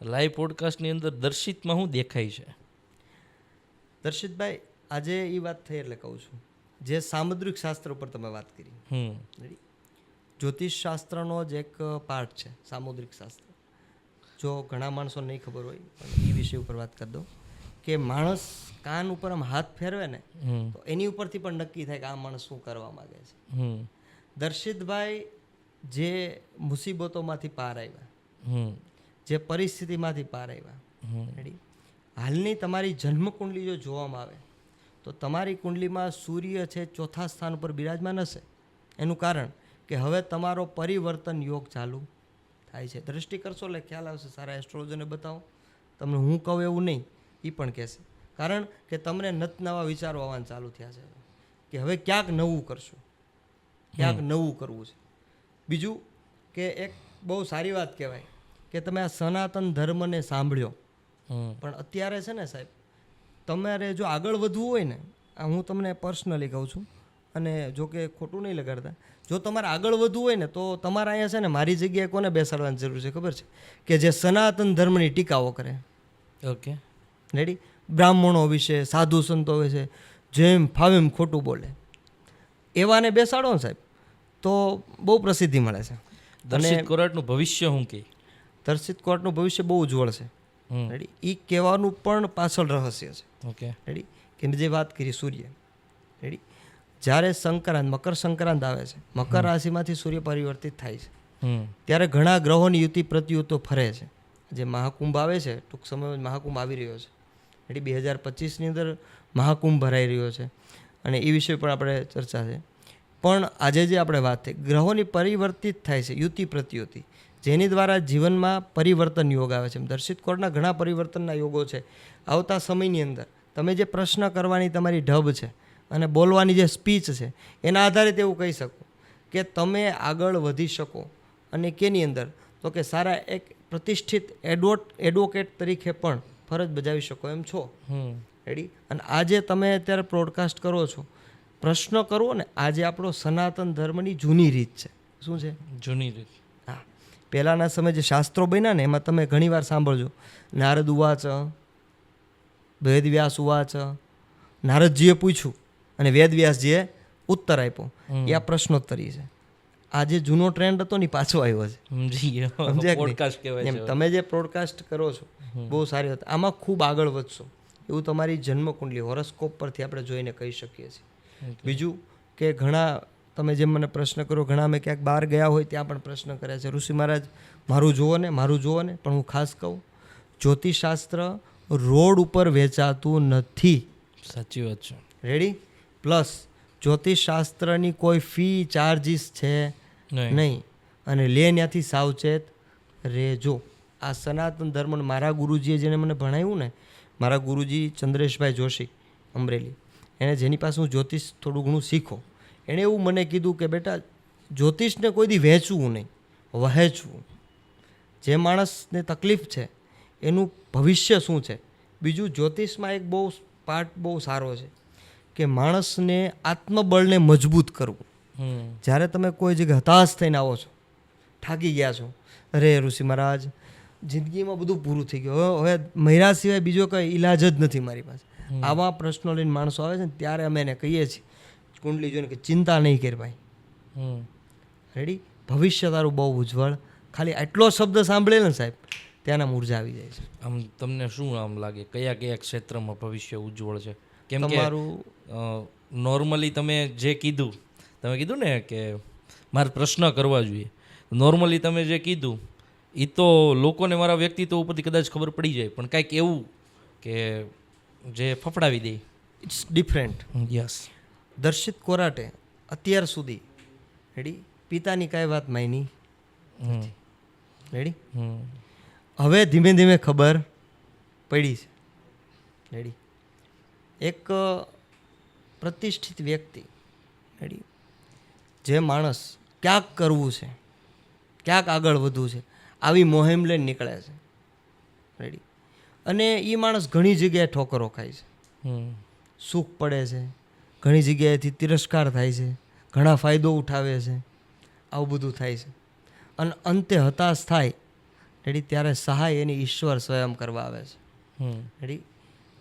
લાઈવ પોડકાસ્ટની અંદર દર્શિતમાં શું દેખાય છે? દર્શિતભાઈ, આજે એ વાત થઈ એટલે કહું છું. જે સામુદ્રિક શાસ્ત્ર ઉપર તમે વાત કરી, જ્યોતિષ શાસ્ત્રનો જ એક પાર્ટ છે સામુદ્રિક શાસ્ત્ર. જો ઘણા માણસો નહીં ખબર હોય, પણ એ વિષય ઉપર વાત કરી દઉં કે માણસ કાન ઉપર આમ હાથ ફેરવે ને તો એની ઉપરથી પણ નક્કી થાય કે આ માણસ શું કરવા માંગે છે. દર્શિતભાઈ જે મુસીબતોમાંથી પાર આવ્યા, જે પરિસ્થિતિમાંથી પાર આવ્યા, હાલની તમારી જન્મકુંડલી જો જોવામાં આવે તો તમારી કુંડલીમાં સૂર્ય છે 4થા સ્થાન ઉપર બિરાજમાન હશે. એનું કારણ કે હવે તમારો પરિવર્તન યોગ ચાલુ થાય છે. દ્રષ્ટિ કરશો એટલે ખ્યાલ આવશે. સારા એસ્ટ્રોલોજરને બતાવો, તમને હું કહું એવું નહીં, એ પણ કહેશે. કારણ કે તમને નત નવા વિચારો આવવાના ચાલુ થયા છે કે હવે ક્યાંક નવું કરશું, ક્યાંક નવું કરવું છે. બીજું કે એક બહુ સારી વાત કહેવાય કે તમે આ સનાતન ધર્મને સાંભળ્યો, પણ અત્યારે છે ને સાહેબ, તમારે જો આગળ વધવું હોય ને, આ હું તમને પર્સનલી કહું છું અને જો કે ખોટું નહીં લગાડતા, જો તમારે આગળ વધવું હોય ને તો તમારે અહીંયા છે ને મારી જગ્યાએ કોને બેસાડવાની જરૂર છે ખબર છે? કે જે સનાતન ધર્મની ટીકાઓ કરે. ઓકે. રેડી. બ્રાહ્મણો વિશે, સાધુ સંતો વિશે જેમ ફાવે એમ ખોટું બોલે, એવાને બેસાડો ને સાહેબ તો બહુ પ્રસિદ્ધિ મળે છે. દર્શિત કોર્ટનું ભવિષ્ય શું કહે? દર્શિત કોર્ટનું ભવિષ્ય બહુ ઉજ્જવળ છે. રેડી. એ કહેવાનું પણ પાછળ રહસ્ય છે. ઓકે. રેડી. કે જે વાત કરી સૂર્ય, રેડી, જ્યારે સંક્રાંત, મકર સંક્રાંત આવે છે, મકર રાશિમાંથી સૂર્ય પરિવર્તિત થાય છે, ત્યારે ઘણા ગ્રહોની યુતિ પ્રતિયુતો ફરે છે. જે મહાકુંભ આવે છે, ટૂંક સમયમાં મહાકુંભ આવી રહ્યો છે. રેડી. 2025ની અંદર મહાકુંભ ભરાઈ રહ્યો છે અને એ વિષય પણ આપણે ચર્ચા છે. પણ આજે જે આપણે વાત થઈ, ગ્રહોની પરિવર્તિત થાય છે, યુતિ પ્રતિયુતિ, જેની દ્વારા જીવનમાં પરિવર્તન યોગ આવે છે. દર્શિત કોર્ટના ઘણા પરિવર્તનના યોગો છે. આવતા સમયની અંદર તમે જે પ્રશ્ન કરવાની તમારી ઢબ છે અને બોલવાની જે સ્પીચ છે, એના આધારે એવું કહી શકો કે તમે આગળ વધી શકો. અને કેની અંદર? તો કે સારા એક પ્રતિષ્ઠિત એડવોકેટ તરીકે પણ ફરજ બજાવી શકો એમ છો. રેડી. અને આજે તમે અત્યારે પ્રોડકાસ્ટ કરો છો, પ્રશ્ન કરવો ને, આજે આપણો સનાતન ધર્મની જૂની રીત છે. શું છે? જૂની રીત. હા. પહેલાંના સમય જે શાસ્ત્રો બન્યા ને એમાં તમે ઘણીવાર સાંભળજો, નારદ ઉવાચ, વેદવ્યાસ ઉવાચ. નારદજીએ પૂછ્યું અને વેદવ્યાસજીએ ઉત્તર આપ્યો. એ આ પ્રશ્નોત્તરી છે. આ જે જૂનો ટ્રેન્ડ હતો ને પાછો આવ્યો છે. તમે જે પ્રોડકાસ્ટ કરો છો બહુ સારી વાત. આમાં ખૂબ આગળ વધશો એવું તમારી જન્મકુંડલી હોરોસ્કોપ પરથી આપણે જોઈને કહી શકીએ છીએ. બીજું કે ઘણા તમે જેમ મને પ્રશ્ન કરો, ઘણા મેં ક્યાંક બહાર ગયા હોય ત્યાં પણ પ્રશ્ન કર્યા છે, ઋષિ મહારાજ મારું જુઓ ને, મારું જુઓ ને. પણ હું ખાસ કહું, જ્યોતિષશાસ્ત્ર રોડ ઉપર વેચાતું નથી. સાચી વાત છે. રેડી. પ્લસ જ્યોતિષશાસ્ત્રની કોઈ ફી ચાર્જીસ છે નહીં, અને લે ત્યાંથી સાવચેત રહેજો. આ સનાતન ધર્મ મારા ગુરુજીએ જેને મને ભણાવ્યું ને, મારા ગુરુજી ચંદ્રેશભાઈ જોશી અમરેલી, એને જેની પાસે હું જ્યોતિષ થોડું ઘણું શીખો, એણે એવું મને કીધું કે બેટા, જ્યોતિષને કોઈ દી વહેંચવું નહીં, વહેંચવું. જે માણસને તકલીફ છે એનું ભવિષ્ય શું છે બીજું જ્યોતિષમાં એક બહુ પાર્ટ બહુ સારો છે કે માણસને આત્મબળને મજબૂત કરવું. જ્યારે તમે કોઈ જગ્યાએ હતાશ થઈને આવો છો, થાકી ગયા છો, અરે ઋષિ મહારાજ જિંદગીમાં બધું પૂરું થઈ ગયું, હવે મહિરા સિવાય બીજો કંઈ ઈલાજ જ નથી મારી પાસે, આવા પ્રશ્નો લઈને માણસો આવે છે ને ત્યારે અમે એને કહીએ છીએ કુંડલી જોઈને કે ચિંતા નહીં કર ભાઈ, રેડી, ભવિષ્ય તારું બહુ ઉજ્જવળ. ખાલી આટલો શબ્દ સાંભળે ને સાહેબ ત્યાંના ઉર્જા આવી જાય છે. આમ તમને શું આમ લાગે કયા કયા ક્ષેત્રમાં ભવિષ્ય ઉજ્જવળ છે? કેમ કે નોર્મલી તમે જે કીધું ને કે મારે પ્રશ્ન કરવા જોઈએ, નોર્મલી તમે જે કીધું એ તો લોકોને મારા વ્યક્તિત્વ ઉપરથી કદાચ ખબર પડી જાય, પણ કાંઈક એવું કે જે ફફડાવી દે. It's different. યસ. દર્શિત કોરાટે અત્યાર સુધી રેડી પિતાની કાંઈ વાત માયની રેડી, હવે ધીમે ધીમે ખબર પડી છે રેડી. એક પ્રતિષ્ઠિત વ્યક્તિ રેડી, જે માણસ ક્યાંક કરવું છે, ક્યાંક આગળ વધવું છે, આવી મોહિમ લઈને નીકળે છે રેડી, અને એ માણસ ઘણી જગ્યાએ ઠોકરો ખાય છે, સુખ પડે છે, ઘણી જગ્યાએથી તિરસ્કાર થાય છે, ઘણા ફાયદો ઉઠાવે છે, આવું બધું થાય છે, અને અંતે હતાશ થાય રેડી ત્યારે સહાય એની ઈશ્વર સ્વયં કરવા આવે છે રેડી.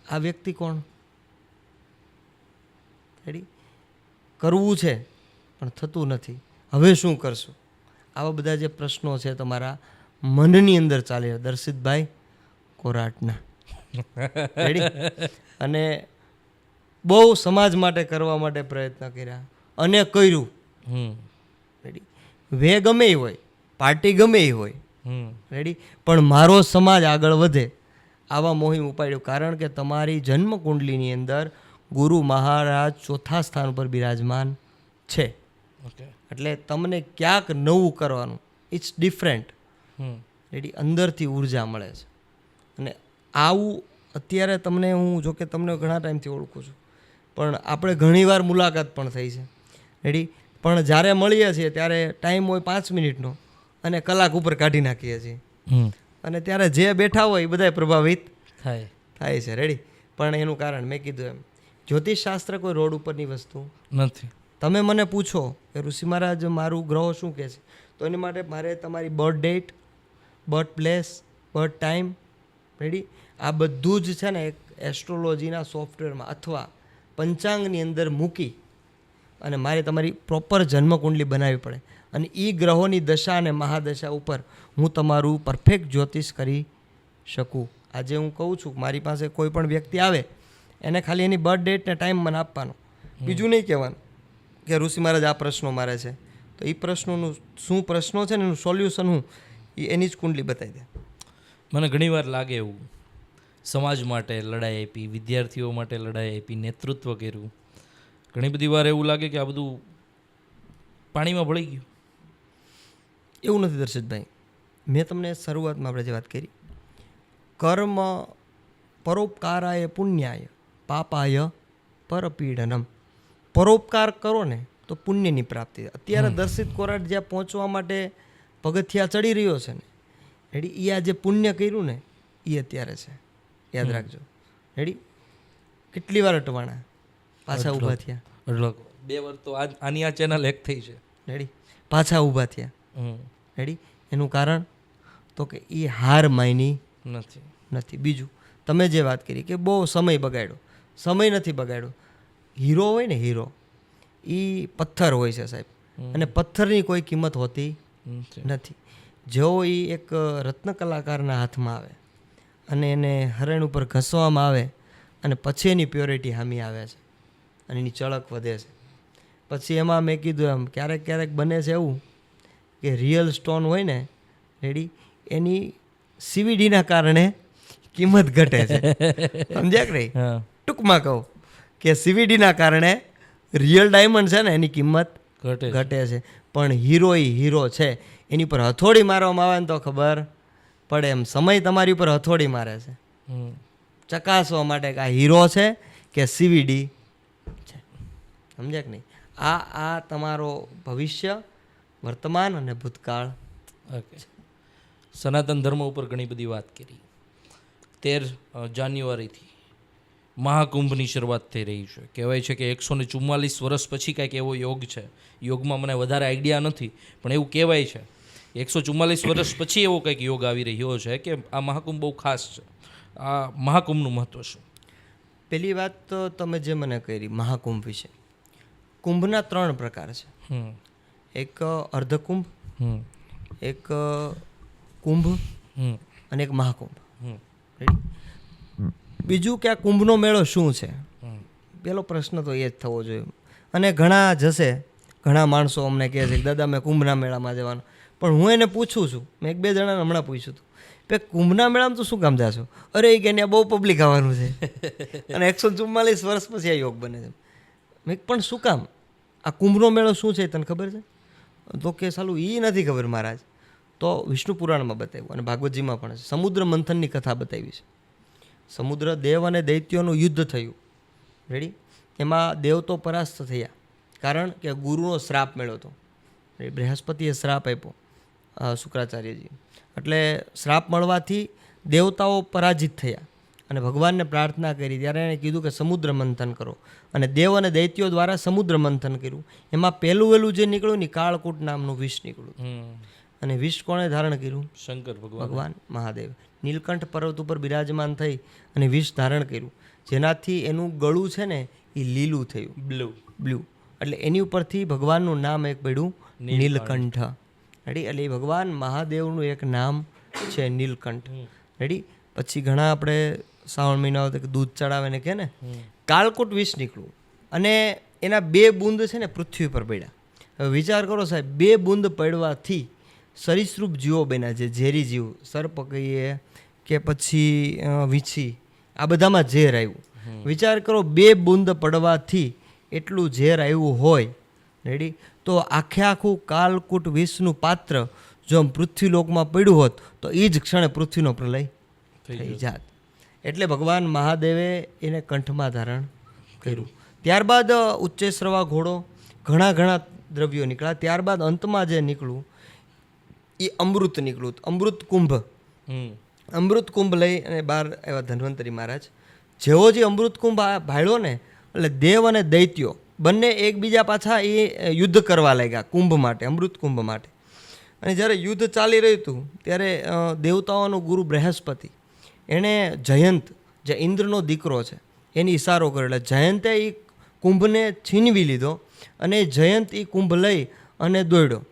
આ વ્યક્તિ કોણ રેડી? કરવું છે પણ થતું નથી, હવે શું કરશું? આવા બધા જે પ્રશ્નો છે તમારા મનની અંદર ચાલી રહ્યા દર્શિતભાઈ કોરાટના રેડી. અને બહુ સમાજ માટે કરવા માટે પ્રયત્ન કર્યા અને કર્યું રેડી. વે ગમે એ હોય, પાર્ટી ગમે એ હોય રેડી, પણ મારો સમાજ આગળ વધે આવા મોહિમ ઉપાડ્યું. કારણ કે તમારી જન્મ કુંડલીની અંદર ગુરુ મહારાજ ચોથા સ્થાન ઉપર બિરાજમાન છે, એટલે તમને ક્યાંક નવું કરવાનું, ઇટ્સ ડિફરન્ટ રેડી, અંદરથી ઉર્જા મળે છે. અને આવું અત્યારે તમને હું જોકે તમને ઘણા ટાઈમથી ઓળખું છું, પણ આપણે ઘણીવાર મુલાકાત પણ થઈ છે રેડી, પણ જ્યારે મળીએ છીએ ત્યારે ટાઈમ હોય 5 મિનિટનો અને કલાક ઉપર કાઢી નાખીએ છીએ, અને ત્યારે જે બેઠા હોય એ બધા પ્રભાવિત થાય છે રેડી. પણ એનું કારણ મેં કીધું એમ, જ્યોતિષશાસ્ત્ર કોઈ રોડ ઉપરની વસ્તુ નથી. તમે મને પૂછો કે ઋષિ મહારાજ મારું ગ્રહ શું કહે છે, તો એની માટે મારે તમારી birth date, birth place, birth time ready, આ બધું જ છે ને એક એસ્ટ્રોલોજીના સોફ્ટવેરમાં અથવા પંચાંગની અંદર મૂકી અને મારે તમારી પ્રોપર જન્મકુંડલી બનાવવી પડે, અને એ ગ્રહોની દશા અને મહાદશા ઉપર હું તમારું પરફેક્ટ જ્યોતિષ કરી શકું. આજે હું કહું છું મારી પાસે કોઈ પણ વ્યક્તિ આવે એને ખાલી એની બર્થ ડેટ ને ટાઈમ મને આપવાનો, બીજું નહીં કહેવાનું કે ઋષિ મહારાજ આ પ્રશ્નો મારે છે, તો એ પ્રશ્નોનું શું પ્રશ્નો છે ને એનું સોલ્યુશન હું એની જ કુંડલી બતાવી દે. મને ઘણીવાર લાગે એવું, સમાજ માટે લડાઈ આપી, વિદ્યાર્થીઓ માટે લડાઈ આપી, નેતૃત્વ કર્યું, ઘણી બધી વાર એવું લાગે કે આ બધું પાણીમાં ભળી ગયું. એવું નથી દર્શિતભાઈ, મેં તમને શરૂઆતમાં આપણે જે વાત કરી, કર્મ પરોપકારાય પુણ્યાય પાપાય પરપીડનમ. પરોપકાર કરો ને તો પુણ્યની પ્રાપ્તિ. અત્યારે દર્શિત કોરાટ જ્યાં પહોંચવા માટે પગથિયા ચડી રહ્યો છે ને રેડી, એ આ જે પુણ્ય કર્યું ને એ અત્યારે છે, યાદ રાખજો રેડી. કેટલી વાર અટવાણા, પાછા ઊભા થયા, 2 વાર તો આની આ ચેનલ હેક થઈ છે રેડી, પાછા ઊભા થયા રેડી. એનું કારણ તો કે એ હાર માયની નથી. બીજું તમે જે વાત કરી કે બહુ સમય બગાડ્યો, સમય નથી બગાડ્યો. હીરો હોય ને, હીરો એ પથ્થર હોય છે સાહેબ, અને પથ્થરની કોઈ કિંમત હોતી નથી. જો એ એક રત્ન કલાકારના હાથમાં આવે અને એને હરણ ઉપર ઘસવામાં આવે અને પછી એની પ્યોરિટી હામી આવે છે અને એની ચળક વધે છે. પછી એમાં મેં કીધું એમ ક્યારેક ક્યારેક બને છે એવું કે રિયલ સ્ટોન હોય ને રેડી, એની સીવીડીના કારણે કિંમત ઘટે છે. સમજ્યા કે નહીં? ટૂંકમાં કહું કે સીવીડીના કારણે રિયલ ડાયમંડ છે ને એની કિંમત ઘટે છે, પણ હીરો એ હીરો છે, એની પર હથોડી મારવામાં આવે ને તો ખબર પડે. એમ સમય તમારી ઉપર હથોડી મારે છે ચકાસવા માટે કે આ હીરો છે કે સીવીડી છે. સમજ્યા કે નહીં? આ તમારો ભવિષ્ય, વર્તમાન અને ભૂતકાળ. ઓકે. સનાતન ધર્મ ઉપર ઘણી બધી વાત કરી, 13 જાન્યુઆરીથી મહાકુંભની શરૂઆત થઈ રહી છે. કહેવાય છે કે 144 વર્ષ પછી કાંઈક એવો યોગ છે. યોગમાં મને વધારે આઈડિયા નથી, પણ એવું કહેવાય છે 144 વર્ષ પછી એવો કંઈક યોગ આવી રહ્યો છે કે આ મહાકુંભ બહુ ખાસ છે. આ મહાકુંભનું મહત્વ શું? પહેલી વાત તો તમે જે મને કરી મહાકુંભ વિશે, કુંભના 3 પ્રકાર છે. એક અર્ધકુંભ, એક કુંભ અને એક મહાકુંભ. બીજું કે આ કુંભનો મેળો શું છે, પેલો પ્રશ્ન તો એ જ થવો જોઈએ. અને ઘણા જશે, ઘણા માણસો અમને કહે છે કે દાદા મેં કુંભના મેળામાં જવાનું, પણ હું એને પૂછું છું, મેં 1-2 જણાને હમણાં પૂછ્યું હતું કે કુંભના મેળામાં તો શું કામ જાશો? અરે એ કે ત્યાં બહુ પબ્લિક આવવાનું છે અને 144 વર્ષ પછી આ યોગ બને છે. મેં પણ શું કામ? આ કુંભનો મેળો શું છે તને ખબર છે? તો કે સાલું એ નથી ખબર મહારાજ. તો વિષ્ણુ પુરાણમાં બતાવ્યું અને ભાગવતજીમાં પણ છે. સમુદ્ર મંથનની કથા બતાવી છે. સમુદ્ર દેવ અને દૈત્યોનું યુદ્ધ થયું, રેડી? એમાં દેવ તો પરાસ્ત થયા, કારણ કે ગુરુનો શ્રાપ મળ્યો હતો. બૃહસ્પતિએ શ્રાપ આપ્યો શુક્રાચાર્યજી, એટલે શ્રાપ મળવાથી દેવતાઓ પરાજિત થયા અને ભગવાનને પ્રાર્થના કરી. ત્યારે એણે કીધું કે સમુદ્ર મંથન કરો, અને દેવ અને દૈત્યો દ્વારા સમુદ્ર મંથન કર્યું. એમાં પહેલું જે નીકળ્યું ને કાળકૂટ નામનું વિષ નીકળ્યું. અને વિષ કોણે ધારણ કર્યું? શંકર ભગવાન મહાદેવ નીલકંઠ પર્વત ઉપર બિરાજમાન થઈ અને વિષ ધારણ કર્યું, જેનાથી એનું ગળું છે ને એ લીલું થયું, બ્લુ. એટલે એની ઉપરથી ભગવાનનું નામ એક પડ્યું નીલકંઠ, રેડી? એટલે એ ભગવાન મહાદેવનું એક નામ છે નીલકંઠ, રેડી? પછી ઘણા આપણે શ્રાવણ મહિના આવતા દૂધ ચડાવે ને કે ને, કાળકૂટ વિષ નીકળ્યું અને એના 2 બૂંદ છે ને પૃથ્વી પર પડ્યા. હવે વિચાર કરો સાહેબ, 2 બૂંદ પડવાથી સરીસૃપ જીવો બન્યા, જે ઝેરી જીવ, સર્પ કહીએ કે પછી વીછી, આ બધામાં ઝેર આવ્યું. વિચાર કરો 2 બૂંદ પડવાથી એટલું ઝેર આવ્યું હોય, રેડી? તો આખું કાલકૂટ વિષનું પાત્ર જો પૃથ્વીલોકમાં પડ્યું હોત તો એ જ ક્ષણે પૃથ્વીનો પ્રલય થઈ જાત. એટલે ભગવાન મહાદેવે એને કંઠમાં ધારણ કર્યું. ત્યારબાદ ઉચ્ચેશ્રવા ઘોડો, ઘણા દ્રવ્યો નીકળ્યા. ત્યારબાદ અંતમાં જે નીકળ્યું એ અમૃત નીકળ્યું, અમૃત કુંભ. અમૃત કુંભ લઈ અને બહાર આવ્યા ધન્વંતરી મહારાજ. જેવો જે અમૃત કુંભ ભાળ્યો ને, એટલે દેવ અને દૈત્યો બંને એકબીજા પાછા એ યુદ્ધ કરવા લાગ્યા કુંભ માટે, અમૃત કુંભ માટે. અને જ્યારે યુદ્ધ ચાલી રહ્યું હતું ત્યારે દેવતાઓનો ગુરુ બૃહસ્પતિ, એણે જયંત, જે ઇન્દ્રનો દીકરો છે, એની ઈશારો કર્યો. એટલે જયંતે એ કુંભને છીનવી લીધો અને જયંત એ કુંભ લઈ અને દોડ્યો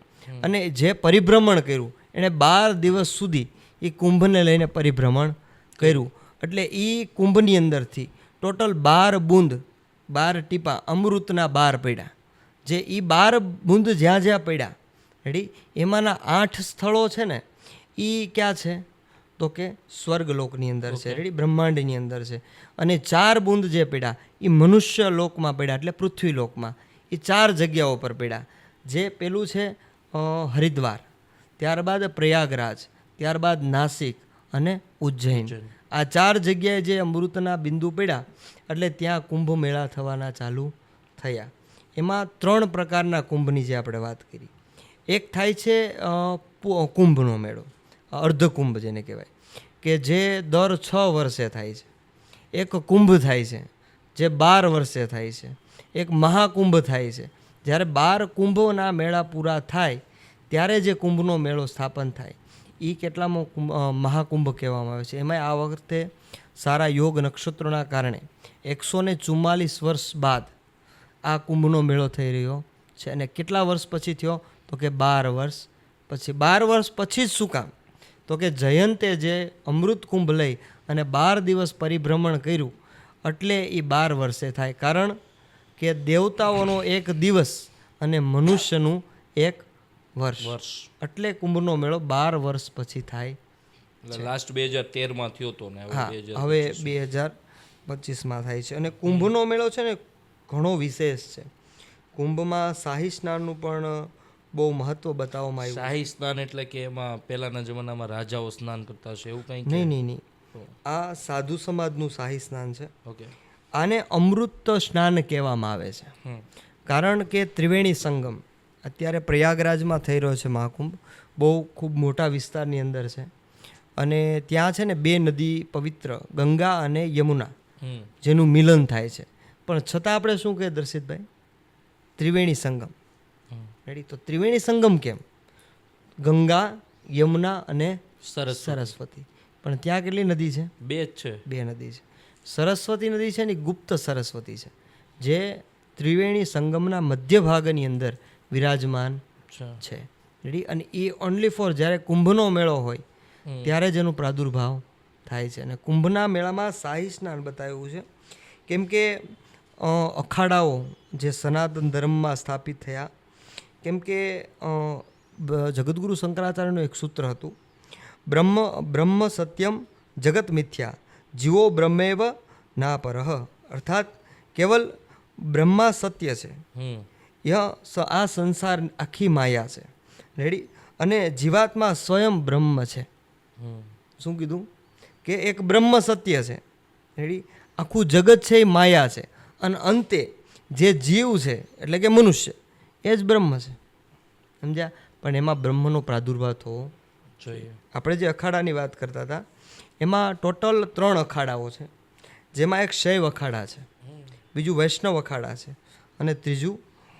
અને જે પરિભ્રમણ કર્યું, એણે 12 દિવસ સુધી એ કુંભને લઈને પરિભ્રમણ કર્યું. એટલે એ કુંભની અંદરથી ટોટલ 12 બૂંદ, 12 ટીપા અમૃતના 12 પડ્યા. જે એ 12 બૂંદ જ્યાં પડ્યા, રેડી? એમાંના 8 સ્થળો છે ને એ ક્યાં છે? તો કે સ્વર્ગલોકની અંદર છે, રેડી? બ્રહ્માંડની અંદર છે. અને 4 બૂંદ જે પડ્યા એ મનુષ્ય લોકમાં પડ્યા, એટલે પૃથ્વી લોકમાં. એ 4 જગ્યાઓ પર પડ્યા. જે પેલું છે હરિદ્વાર, ત્યારબાદ પ્રયાગરાજ, ત્યારબાદ નાસિક અને ઉજ્જૈન. આ 4 જગ્યાએ જે અમૃતના બિંદુ પડ્યા, એટલે ત્યાં કુંભ મેળા થવાના ચાલુ થયા. એમાં 3 પ્રકારના કુંભની જે આપણે વાત કરી. એક થાય છે કુંભનો મેળો, અર્ધકુંભ જેને કહેવાય, કે જે દર 6 વર્ષે થાય છે. એક કુંભ થાય છે જે 12 વર્ષે થાય છે. એક મહાકુંભ થાય છે. જ્યારે 12 કુંભોના મેળા પૂરા થાય ત્યારે જે કુંભનો મેળો સ્થાપન થાય એ કેટલામો મહાકુંભ કહેવામાં આવે છે. એમાં આ વખતે સારા યોગ નક્ષત્રોના કારણે 144 વર્ષ બાદ આ કુંભનો મેળો થઈ રહ્યો છે. અને કેટલા વર્ષ પછી થયો? તો કે 12 વર્ષ પછી. 12 વર્ષ પછી જ શું કામ? તો કે જયંતે જે અમૃત કુંભ લઈ અને 12 દિવસ પરિભ્રમણ કર્યું, એટલે એ 12 વર્ષે થાય. કારણ કે દેવતાઓનો 1 દિવસ અને મનુષ્યનું 1 વર્ષ, એટલે કુંભનો મેળો 12 વર્ષ પછી થાય. લાસ્ટ 2013માં થયો હતો ને હવે 2025માં થાય છે. અને કુંભનો મેળો છે ને ઘણો વિશેષ છે. કુંભમાં શાહી સ્નાનનું પણ બહુ મહત્વ બતાવવામાં આવ્યું. શાહી સ્નાન એટલે કે એમાં પહેલાના જમાનામાં રાજાઓ સ્નાન કરતા હશે એવું કંઈ? નહીં. આ સાધુ સમાજનું શાહી સ્નાન છે. ઓકે. આને અમૃત સ્નાન કહેવામાં આવે છે. કારણ કે ત્રિવેણી સંગમ અત્યારે પ્રયાગરાજમાં થઈ રહ્યો છે મહાકુંભ. બહુ ખૂબ મોટા વિસ્તારની અંદર છે. અને ત્યાં છે ને 2 નદી પવિત્ર, ગંગા અને યમુના, હમ. જેનું મિલન થાય છે. પણ છતાં આપણે શું કહીએ દર્શિતભાઈ? ત્રિવેણી સંગમ. રેડી? તો ત્રિવેણી સંગમ કેમ? ગંગા, યમુના અને સરસ્વતી. પણ ત્યાં કેટલી નદી છે? 2 જ છે. 2 નદી છે. સરસ્વતી નદી છે ને ગુપ્ત સરસ્વતી છે, જે ત્રિવેણી સંગમના મધ્ય ભાગની અંદર વિરાજમાન છે. રેડી? અને એ ઓનલી ફોર જ્યારે કુંભનો મેળો હોય ત્યારે જ એનો પ્રાદુર્ભાવ થાય છે. અને કુંભના મેળામાં શાહી સ્નાન બતાવ્યું છે, કેમ કે અખાડાઓ જે સનાતન ધર્મમાં સ્થાપિત થયા, કેમ કે જગતગુરુ શંકરાચાર્યનું એક સૂત્ર હતું, બ્રહ્મ સત્યમ જગત મિથ્યા જીવો બ્રહ્મેવ ના પરહ. અર્થાત કેવલ બ્રહ્મા સત્ય છે, આ સંસાર આખી માયા છે. રેડી? અને જીવાત્મા સ્વયં બ્રહ્મ છે. શું કીધું? કે એક બ્રહ્મ સત્ય છે. રેડી? આખું જગત છે એ માયા છે, અને અંતે જે જીવ છે એટલે કે મનુષ્ય એ જ બ્રહ્મ છે. સમજ્યા? પણ એમાં બ્રહ્મનો પ્રાદુર્ભાવ થવો જોઈએ. આપણે જે અખાડાની વાત કરતા હતા એમાં ટોટલ 3 અખાડાઓ છે, જેમાં એક શૈવ અખાડા છે, બીજું વૈષ્ણવ અખાડા છે, અને ત્રીજું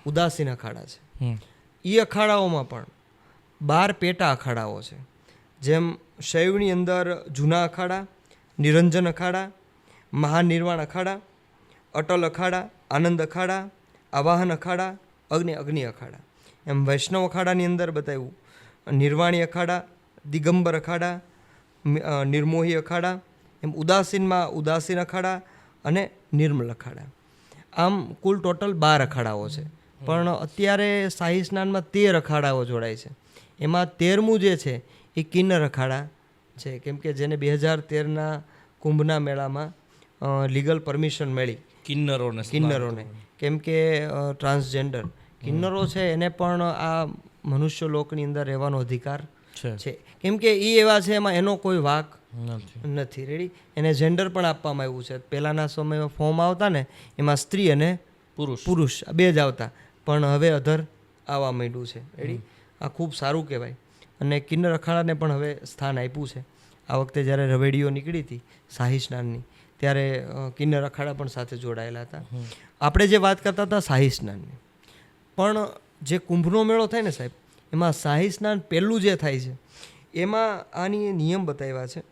ઉદાસીન અખાડા છે. એ અખાડાઓમાં પણ 12 પેટા અખાડાઓ છે. જેમ શૈવની અંદર જૂના અખાડા, નિરંજન અખાડા, મહાનિર્વાણ અખાડા, અટલ અખાડા, આનંદ અખાડા, આવાહન અખાડા, અગ્નિ અખાડા. એમ વૈષ્ણવ અખાડાની અંદર બતાવ્યું નિર્વાણી અખાડા, દિગંબર અખાડા, નિર્મોહી અખાડા. એમ ઉદાસીનમાં ઉદાસીન અખાડા અને નિર્મલ અખાડા. આમ કુલ ટોટલ 12 અખાડાઓ છે. પણ અત્યારે શાહી સ્નાનમાં 13 અખાડાઓ જોડાય છે. એમાં 13મું જે છે એ કિન્નર અખાડા છે, કેમ કે જેને 2013ના કુંભના મેળામાં લીગલ પરમિશન મળી કિન્નરોને, કેમ કે ટ્રાન્સજેન્ડર કિન્નરો છે એને પણ આ મનુષ્ય લોકની અંદર રહેવાનો અધિકાર છે, કેમ કે એ એવા છે એમાં એનો કોઈ વાક નથી. રેડી? એને જેન્ડર પણ આપવામાં આવ્યું છે. પહેલાંના સમયમાં ફોર્મ આવતા ને એમાં સ્ત્રી અને પુરુષ 2 જ આવતા, પણ હવે અધર આવવા માંડ્યું છે. રેડી? આ ખૂબ સારું કહેવાય. અને કિન્નર અખાડાને પણ હવે સ્થાન આપ્યું છે. આ વખતે જ્યારે રવેડીઓ નીકળી હતી શાહી સ્નાનની, ત્યારે કિન્નર અખાડા પણ સાથે જોડાયેલા હતા. આપણે જે વાત કરતા હતા શાહી સ્નાનની, પણ જે કુંભનો મેળો થાય ને સાહેબ, એમાં શાહી સ્નાન પહેલું જે થાય છે એમાં આની નિયમ બતાવ્યા છે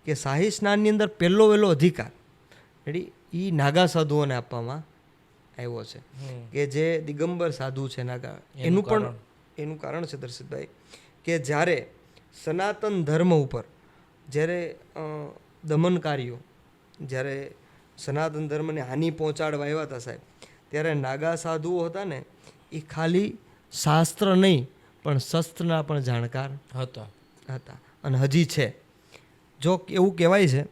કે શાહી સ્નાનની અંદર પહેલો વહેલો અધિકાર રેડી એ નાગા સાધુઓને આપવામાં આવ્યો છે, કે જે દિગંબર સાધુ છે નાગા, એનું કારણ છે દર્શિતભાઈ કે જ્યારે સનાતન ધર્મ ઉપર જ્યારે દમનકારીઓ જ્યારે સનાતન ધર્મને હાનિ પહોંચાડવા આવ્યા હતા સાહેબ, ત્યારે નાગા સાધુઓ હતા ને એ ખાલી શાસ્ત્ર નહીં પણ શસ્ત્રના પણ જાણકાર હતા અને હજી છે. જો એવું કહેવાય છે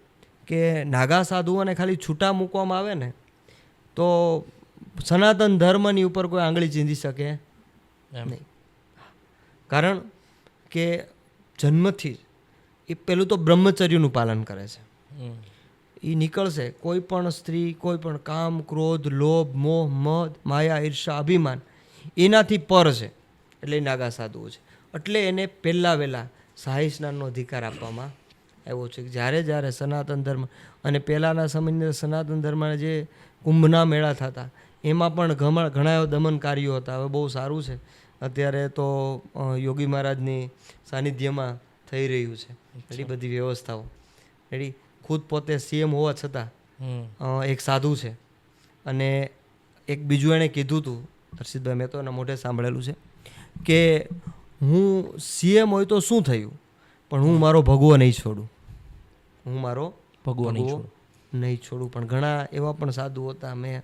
કે નાગા સાધુઓને ખાલી છૂટા મૂકવામાં આવે ને તો સનાતન ધર્મની ઉપર કોઈ આંગળી ચીંધી શકે નહીં. કારણ કે જન્મથી એ પેલું તો બ્રહ્મચર્યનું પાલન કરે છે. એ નીકળશે કોઈ પણ સ્ત્રી, કોઈ પણ કામ, ક્રોધ, લોભ, મોહ, મદ, માયા, ઈર્ષા, અભિમાન એનાથી પર છે, એટલે એ નાગા સાધુઓ છે. એટલે એને પહેલાં વહેલા શાહી સ્નાનનો અધિકાર આપવામાં આવ્યો છે. જ્યારે સનાતન ધર્મ અને પહેલાંના સમયની સનાતન ધર્મના જે કુંભના મેળા થતા એમાં પણ ઘણા દમનકારીઓ હતા. હવે બહુ સારું છે, અત્યારે તો યોગી મહારાજની સાનિધ્યમાં થઈ રહ્યું છે એટલી બધી વ્યવસ્થાઓ. રેડી? ખુદ પોતે CM હોવા છતાં એક સાધુ છે. અને એક બીજું એણે કીધું હતું હર્ષિતભાઈ, મેં તો એના મોઢે સાંભળેલું છે કે હું CM હોય તો શું થયું, પણ હું મારો ભગવો નહીં છોડું, નહીં છોડું. પણ ઘણા એવા પણ સાધુ હતા. મેં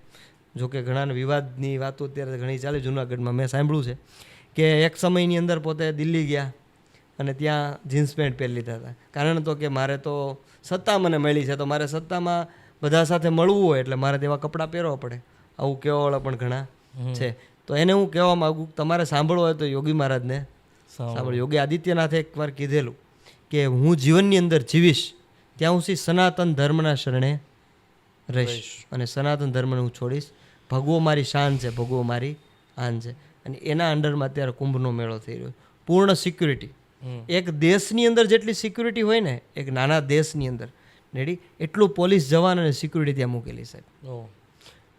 જોકે ઘણા વિવાદની વાતો અત્યારે ઘણી ચાલે જુનાગઢમાં, મેં સાંભળ્યું છે કે એક સમયની અંદર પોતે દિલ્હી ગયા અને ત્યાં જીન્સ પેન્ટ પહેરી લીધા હતા. કારણ તો કે મારે તો સત્તા મને મળી છે, તો મારે સત્તામાં બધા સાથે મળવું હોય એટલે મારે તેવા કપડાં પહેરવા પડે. આવું કહેવાવાળા પણ ઘણા છે. તો એને હું કહેવા માગું, તમારે સાંભળવું હોય તો યોગી મહારાજને સાંભળો. યોગી આદિત્યનાથે એકવાર કીધેલું કે હું જીવનની અંદર જીવીશ ત્યાં હું સનાતન ધર્મના શરણે રહીશ અને સનાતન ધર્મને હું છોડીશ. ભગવો મારી શાન છે, ભગવો મારી આન છે. અને એના અંડરમાં અત્યારે કુંભનો મેળો થઈ રહ્યો, પૂર્ણ સિક્યુરિટી એક દેશની અંદર જેટલી સિક્યુરિટી હોય ને એક નાના દેશની અંદર રેડી એટલું પોલીસ જવાન અને સિક્યુરિટી ત્યાં મૂકેલી સાહેબ.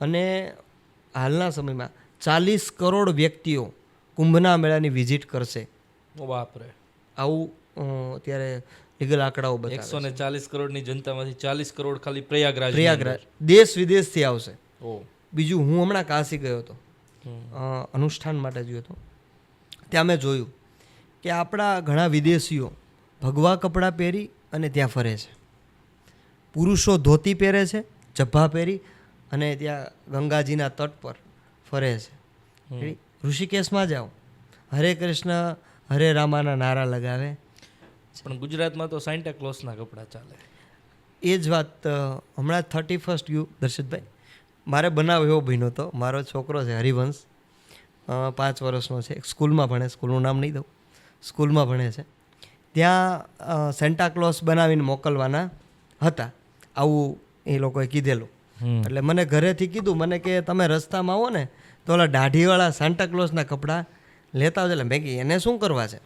અને હાલના સમયમાં 40 કરોડ વ્યક્તિઓ કુંભના મેળાની વિઝિટ કરશે. બાપરે, આવું અત્યારે લીગલ આંકડાઓ બતાવે. 140 કરોડની જનતામાંથી 40 કરોડ ખાલી પ્રયાગરાજ દેશ વિદેશથી આવશે. ઓ, બીજું હું હમણાં કાશી ગયો હતો, અનુષ્ઠાન માટે ગયો હતો. ત્યાં મેં જોયું કે આપણા ઘણા વિદેશીઓ ભગવા કપડાં પહેરી અને ત્યાં ફરે છે. પુરુષો ધોતી પહેરે છે, જભ્ભા પહેરી અને ત્યાં ગંગાજીના તટ પર ફરે છે. ઋષિકેશમાં જાઓ, હરે કૃષ્ણ હરે રામાના નારા લગાવે. પણ ગુજરાતમાં તો સાન્ટા ક્લોઝના કપડાં ચાલે. એ જ વાત હમણાં 31st ગયું દર્શિતભાઈ, મારે બનાવ એવો બન્યો હતો. મારો છોકરો છે હરિવંશ, 5 વર્ષનો છે, સ્કૂલમાં ભણે, સ્કૂલનું નામ નહીં દઉં, સ્કૂલમાં ભણે છે. ત્યાં સેન્ટા ક્લોઝ બનાવીને મોકલવાના હતા, આવું એ લોકોએ કીધેલું. એટલે મને ઘરેથી કીધું, મને કે તમે રસ્તામાં આવો ને તો ઓલા દાઢીવાળા સાન્ટા ક્લોઝના કપડાં લેતા આવજો. એટલે મેં કીધું એને શું કરવા છે?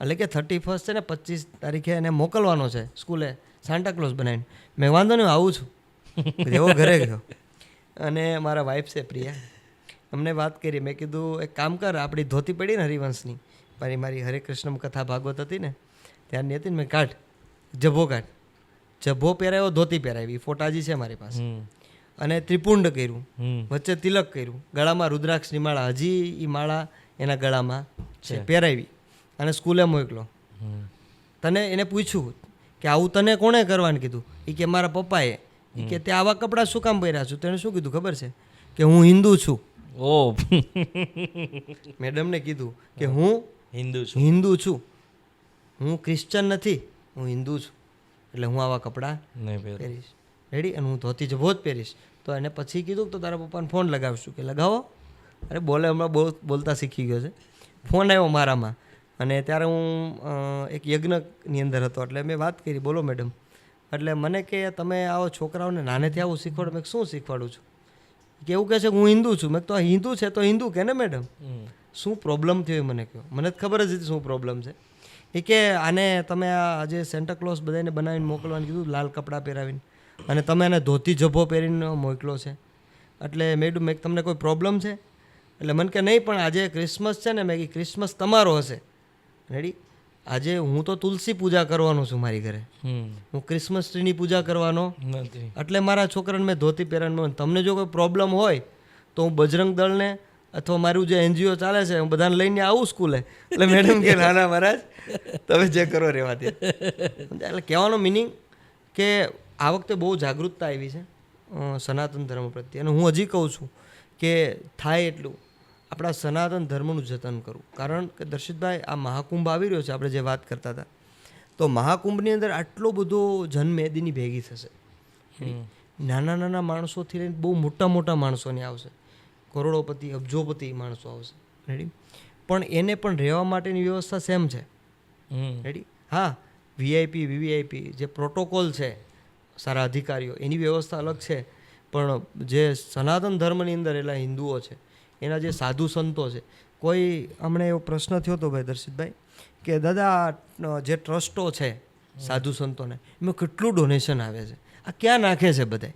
એટલે કે 31st છે ને 25 તારીખે એને મોકલવાનો છે સ્કૂલે સાન્ટા ક્લોઝ બનાવીને. મેં વાંધો નહીં, આવું છું. એવો ઘરે ગયો અને મારા વાઈફ છે પ્રિયા, અમને વાત કરી. મેં કીધું એક કામ કર, આપણી ધોતી પડી ને હરિવંશની, મારી હરે કૃષ્ણ કથા ભાગવત હતી ને ત્યારની હતી ને, મેં કાઢ જભ્ભો કાઢ, જભ્ભો પહેરાયો, ધોતી પહેરાવી, ફોટાજી છે મારી પાસે. અને ત્રિપુંડ કર્યું, વચ્ચે તિલક કર્યું, ગળામાં રુદ્રાક્ષની માળા, હજી એ માળા એના ગળામાં છે, પહેરાવી અને સ્કૂલે મોકલો. તને એને પૂછ્યું કે આવું તને કોણે કરવાનું કીધું? એ કે મારા પપ્પાએ. એ કે તે આવા કપડાં શું કામ પહેર્યા છું? તેણે શું કીધું ખબર છે? કે હું હિન્દુ છું. ઓ, મેડમને કીધું કે હું હિન્દુ છું, હું ક્રિશ્ચન નથી, હું હિન્દુ છું, એટલે હું આવા કપડાં પહેરીશ. રેડી? અને હું ધોતી જભ્ભો જ પહેરીશ. તો એને પછી કીધું તો તારા પપ્પાને ફોન લગાવશું. કે લગાવો. અરે બોલે, હમણાં બોલતા શીખી ગયો છે. ફોન આવ્યો મારામાં અને ત્યારે હું એક યજ્ઞની અંદર હતો, એટલે મેં વાત કરી, બોલો મેડમ. એટલે મને કે તમે આવો છોકરાઓને નાનેથી આવું શીખવાડો. મેં શું શીખવાડું છું? કે એવું કહે છે કે હું હિન્દુ છું. મેં તો હિન્દુ છે તો હિન્દુ કે ને મેડમ, શું પ્રોબ્લેમ થયો એ મને કહો. મને ખબર જ હતી શું પ્રોબ્લેમ છે. એ કે આને તમે આજે સેન્ટા ક્લોઝ બધાને બનાવીને મોકલવાનું કીધું, લાલ કપડાં પહેરાવીને, અને તમે એને ધોતી જભ્ભો પહેરીને મોકલો છે. એટલે મેડમ મેં તમને કોઈ પ્રોબ્લેમ છે? એટલે મને કે નહીં, પણ આજે ક્રિસમસ છે ને. મેં કે ક્રિસમસ તમારો હશે. રેડી? આજે હું તો તુલસી પૂજા કરવાનો છું મારી ઘરે, હું ક્રિસમસ ટ્રીની પૂજા કરવાનો નથી. એટલે મારા છોકરાને મેં ધોતી પહેરાવીને, તમને જો કોઈ પ્રોબ્લેમ હોય તો હું બજરંગ દળને અથવા મારું જે NGO ચાલે છે હું બધાને લઈને આવું સ્કૂલે. એટલે મેડમ કે ના ના મહારાજ તમે જે કરો રહેવા દે. એટલે કહેવાનો મિનિંગ કે આ વખતે બહુ જાગૃતતા આવી છે સનાતન ધર્મ પ્રત્યે. અને હું હજી કહું છું કે થાય એટલું આપણા સનાતન ધર્મનું જતન કરવું. કારણ કે દર્શિતભાઈ, આ મહાકુંભ આવી રહ્યો છે, આપણે જે વાત કરતા હતા, તો મહાકુંભની અંદર આટલો બધો જનમેદની ભેગી થશે. નાના નાના માણસોથી લઈને બહુ મોટા મોટા માણસોને આવશે, કરોડોપતિ અબજોપતિ માણસો આવશે. રેડી? પણ એને પણ રહેવા માટેની વ્યવસ્થા સેમ છે. રેડી? હા, VIP VVIP જે પ્રોટોકોલ છે, સારા અધિકારીઓ, એની વ્યવસ્થા અલગ છે. પણ જે સનાતન ધર્મની અંદર એટલા હિન્દુઓ છે, એના જે સાધુ સંતો છે, કોઈ હમણાં એવો પ્રશ્ન થયો હતો ભાઈ દર્શિતભાઈ કે દાદા જે ટ્રસ્ટો છે સાધુ સંતોને, એમાં કેટલું ડોનેશન આવે છે, આ ક્યાં નાખે છે બધાય?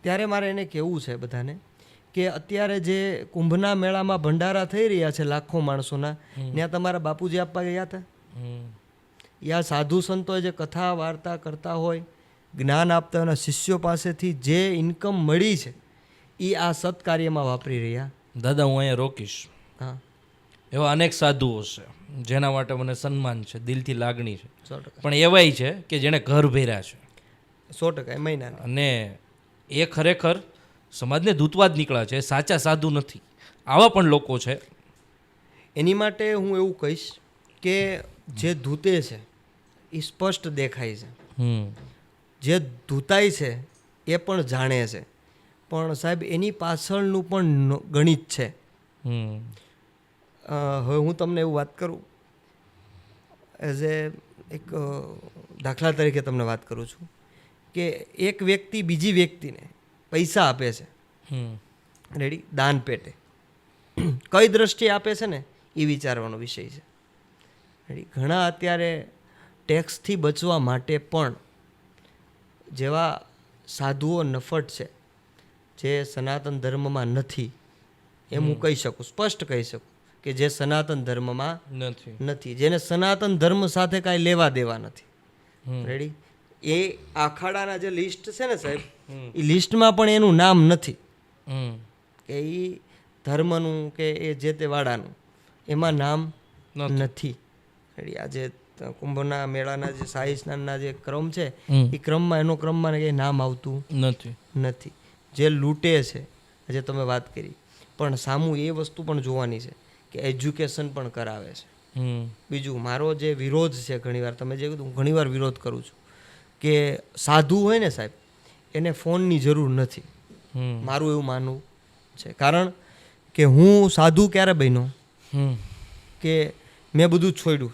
ત્યારે મારે એને કહેવું છે બધાને કે અત્યારે જે કુંભના મેળામાં ભંડારા થઈ રહ્યા છે લાખો માણસોના, ત્યાં તમારા બાપુજી આપવા ગયા હતા? યા સાધુ સંતોએ જે કથા વાર્તા કરતા હોય, જ્ઞાન આપતા હોય, શિષ્યો પાસેથી જે ઇન્કમ મળી છે એ આ સત્કાર્યમાં વાપરી રહ્યા. દાદા, હું અહીંયા રોકીશ. હા, એવા અનેક સાધુઓ છે જેના માટે મને સન્માન છે, દિલથી લાગણી છે. 100%. પણ એવાય છે કે જેણે ઘર ભર્યા છે. 100% એ મહિના. અને એ ખરેખર સમાજને દૂતવા જ નીકળ્યા છે, સાચા સાધુ નથી. આવા પણ લોકો છે. એની માટે હું એવું કહીશ કે જે ધૂતે છે એ સ્પષ્ટ દેખાય છે, જે ધૂતાય છે એ પણ જાણે છે, પણ સાહેબ એની પાછળનું પણ ગણિત છે. હવે હું તમને એવું વાત કરું, એઝ એક દાખલા તરીકે તમને વાત કરું છું કે એક વ્યક્તિ બીજી વ્યક્તિને પૈસા આપે છે. રેડી? દાન પેટે. કઈ દ્રષ્ટિએ આપે છે ને એ વિચારવાનો વિષય છે. ઘણા અત્યારે ટેક્સથી બચવા માટે પણ જેવા સાધુઓ નફટ છે જે સનાતન ધર્મમાં નથી, એમ હું કહી શકું, સ્પષ્ટ કહી શકું કે જે સનાતન ધર્મમાં નથી, જેને સનાતન ધર્મ સાથે કાંઈ લેવા દેવા નથી. રેડી? એ આખાડાના જે લિસ્ટ છે ને સાહેબ, એ લિસ્ટમાં પણ એનું નામ નથી કે એ ધર્મનું કે એ જે તે વાડાનું એમાં નામ નથી. રેડી? આ જે કુંભના મેળાના જે શાહી સ્નાનના જે ક્રમ છે એ ક્રમમાં એનો ક્રમમાં કંઈ નામ આવતું નથી. જે લૂંટે છે, જે તમે વાત કરી, પણ સામું એ વસ્તુ પણ જોવાની છે કે એજ્યુકેશન પણ કરાવે છે. બીજું મારો જે વિરોધ છે, ઘણીવાર તમે જે કીધું, હું ઘણીવાર વિરોધ કરું છું કે સાધુ હોય ને સાહેબ, એને ફોનની જરૂર નથી. મારું એવું માનવું છે. કારણ કે હું સાધુ ક્યારે બન્યો કે મેં બધું જ છોડ્યું,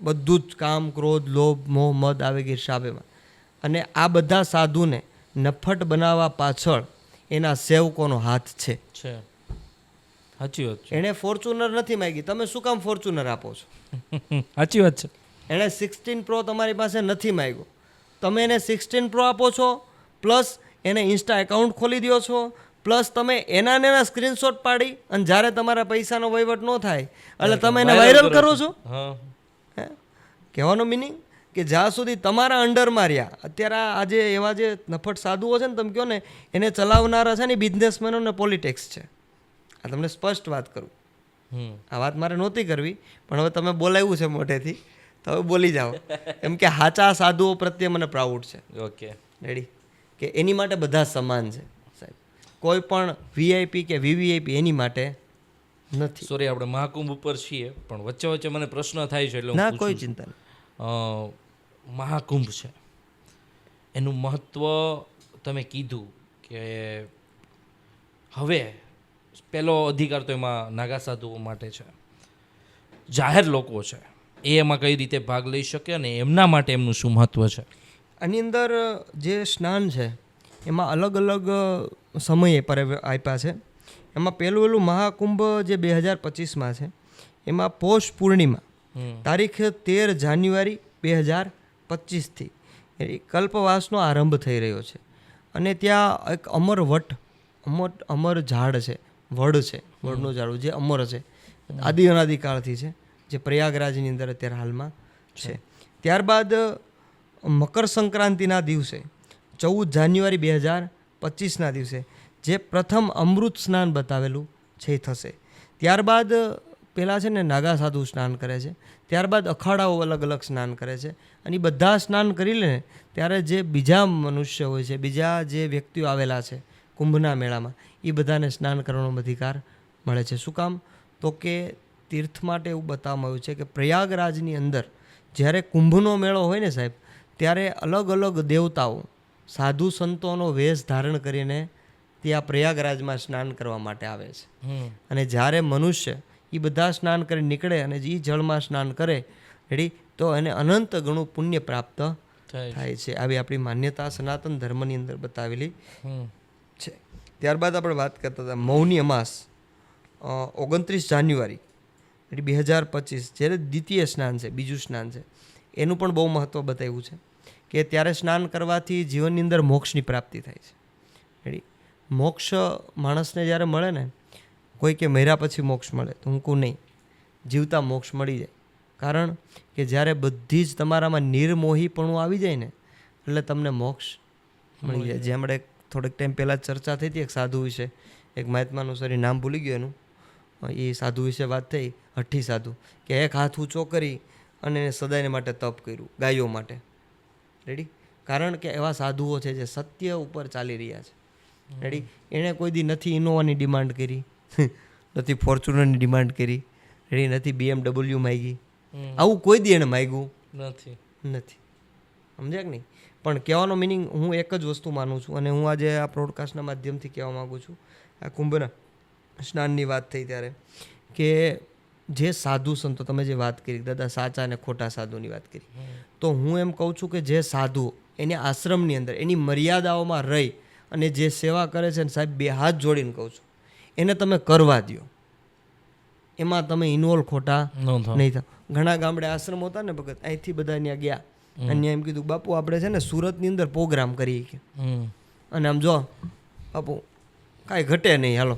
બધું જ કામ, ક્રોધ, લોભ, મોહ, મદ, આવેગ, ઈર્ષા, અભિમાન. અને આ બધા સાધુને નફટ બનાવવા પાછળ એના સેવકોનો હાથ છે. સાચી વાત છે. એણે ફોર્ચ્યુનર નથી માંગી, તમે શું કામ ફોર્ચ્યુનર આપો છો? સાચી વાત છે. એણે 16 Pro તમારી પાસે નથી માંગ્યો, તમે એને 16 Pro આપો છો, પ્લસ એને ઇન્સ્ટા એકાઉન્ટ ખોલી દો છો, પ્લસ તમે એના સ્ક્રીનશોટ પાડી અને જ્યારે તમારા પૈસાનો વહીવટ ન થાય એટલે તમે એને વાયરલ કરો છો. કહેવાનો મિનિંગ કે જ્યાં સુધી તમારા અંડરમાં રહ્યા, અત્યારે આજે એવા જે નફટ સાધુઓ છે ને, તમે કહો ને, એને ચલાવનારા છે ને બિઝનેસમેનો ને પોલિટિક્સ છે. આ તમને સ્પષ્ટ વાત કરું, આ વાત મારે નહોતી કરવી, પણ હવે તમે બોલાવ્યું છે મોઢેથી, તો હવે બોલી જાઓ. એમ કે સાચા સાધુઓ પ્રત્યે મને પ્રાઉડ છે. Okay, ready? કે એની માટે બધા સમાન છે સાહેબ, કોઈ પણ વીઆઈપી કે વીવીઆઈપી એની માટે નથી. સોરી, આપણે મહાકુંભ ઉપર છીએ, પણ વચ્ચે વચ્ચે મને પ્રશ્ન થાય છે એટલે ના, કોઈ ચિંતા નહીં. મહાકુંભ છે, એનું મહત્ત્વ તમે કીધું કે હવે પહેલો અધિકાર તો એમાં નાગા સાધુઓ માટે છે. જાહેર લોકો છે એ એમાં કઈ રીતે ભાગ લઈ શકે અને એમના માટે એમનું શું મહત્ત્વ છે? આની અંદર જે સ્નાન છે એમાં અલગ અલગ સમયે પર આપ્યા છે. એમાં પહેલું મહાકુંભ જે 2025માં છે, એમાં પૌષ પૂર્ણિમા તારીખ 13 જાન્યુઆરી 2025થી કલ્પવાસનો આરંભ થઈ રહ્યો છે. અને ત્યાં એક અમર ઝાડ છે, વડ છે, વડનું ઝાડ જે અમર છે, આદિ અનાદિકાળથી છે, જે પ્રયાગરાજની અંદર અત્યારે હાલમાં છે. ત્યારબાદ મકર સંક્રાંતિના દિવસે 14 જાન્યુઆરી 2025ના દિવસે જે પ્રથમ અમૃત સ્નાન બતાવેલું છે એ થશે. ત્યારબાદ પહેલાં છે ને નાગા સાધુ સ્નાન કરે છે, ત્યારબાદ અખાડાઓ અલગ અલગ સ્નાન કરે છે. અને એ બધા સ્નાન કરી લે ને ત્યારે જે બીજા મનુષ્ય હોય છે, બીજા જે વ્યક્તિઓ આવેલા છે કુંભના મેળામાં, એ બધાને સ્નાન કરવાનો અધિકાર મળે છે. શું કામ? તો કે તીર્થ માટે એવું બતાવવામાં આવ્યું છે કે પ્રયાગરાજની અંદર જ્યારે કુંભનો મેળો હોય ને સાહેબ, ત્યારે અલગ અલગ દેવતાઓ સાધુ સંતોનો વેશ ધારણ કરીને ત્યાં પ્રયાગરાજમાં સ્નાન કરવા માટે આવે છે. અને જ્યારે મનુષ્ય એ બધા સ્નાન કરી નીકળે અને એ જળમાં સ્નાન કરે, રેડી, તો એને અનંત ગણું પુણ્ય પ્રાપ્ત થાય છે. આવી આપણી માન્યતા સનાતન ધર્મની અંદર બતાવેલી છે. ત્યારબાદ આપણે વાત કરતા હતા મૌની અમાસ 29 જાન્યુઆરી 2025, જ્યારે દ્વિતીય સ્નાન છે, બીજું સ્નાન છે, એનું પણ બહુ મહત્ત્વ બતાવ્યું છે કે ત્યારે સ્નાન કરવાથી જીવનની અંદર મોક્ષની પ્રાપ્તિ થાય છે. રેડી? મોક્ષ માણસને જ્યારે મળે ને, કોઈ કે મર્યા પછી મોક્ષ મળે, તો હું કહું નહીં, જીવતા મોક્ષ મળી જાય. કારણ કે જ્યારે બધી જ તમારામાં નિર્મોહીપણું આવી જાય ને, એટલે તમને મોક્ષ મળી જાય. જે આપણે થોડેક ટાઈમ પહેલાં ચર્ચા થઈ હતી એક સાધુ વિશે, એક મહાત્માનું સરી નામ ભૂલી ગયું એનું, એ સાધુ વિશે વાત થઈ, હઠ્ઠી સાધુ, કે એક હાથ ઊંચો કરી અને એને સદાયને માટે તપ કર્યું, ગાયો માટે. રેડી? કારણ કે એવા સાધુઓ છે જે સત્ય ઉપર ચાલી રહ્યા છે. રેડી? એણે કોઈ દી નથી ઇનોવાની ડિમાન્ડ કરી, નથી ફોર્ચ્યુનરની ડિમાન્ડ કરી, રેડી, નથી BMW માંગી, આવું કોઈ દી એણે માગ્યું નથી. સમજ્યા કે નહીં? પણ કહેવાનો મિનિંગ હું એક જ વસ્તુ માનું છું, અને હું આજે આ બ્રોડકાસ્ટના માધ્યમથી કહેવા માગું છું. આ કુંભના સ્નાનની વાત થઈ ત્યારે કે જે સાધુ સંતો, તમે જે વાત કરી દાદા, સાચા અને ખોટા સાધુની વાત કરી, તો હું એમ કહું છું કે જે સાધુ એને આશ્રમની અંદર એની મર્યાદાઓમાં રહી અને જે સેવા કરે છે ને સાહેબ, બે હાથ જોડીને કહું છું, એને તમે કરવા દો. એમાં તમે ઇન્વોલ્વ ખોટા ન થાવ. નહીં થાવ. ઘણા ગામડે આશ્રમો હતા ને ભગત, અહીંથી બધા ત્યાં ગયા અને એમ કીધું બાપુ આપણે છે ને સુરતની અંદર પ્રોગ્રામ કરીએ કે, હમ. અને આમ જો બાપુ કાંઈ ઘટે નહીં, હાલો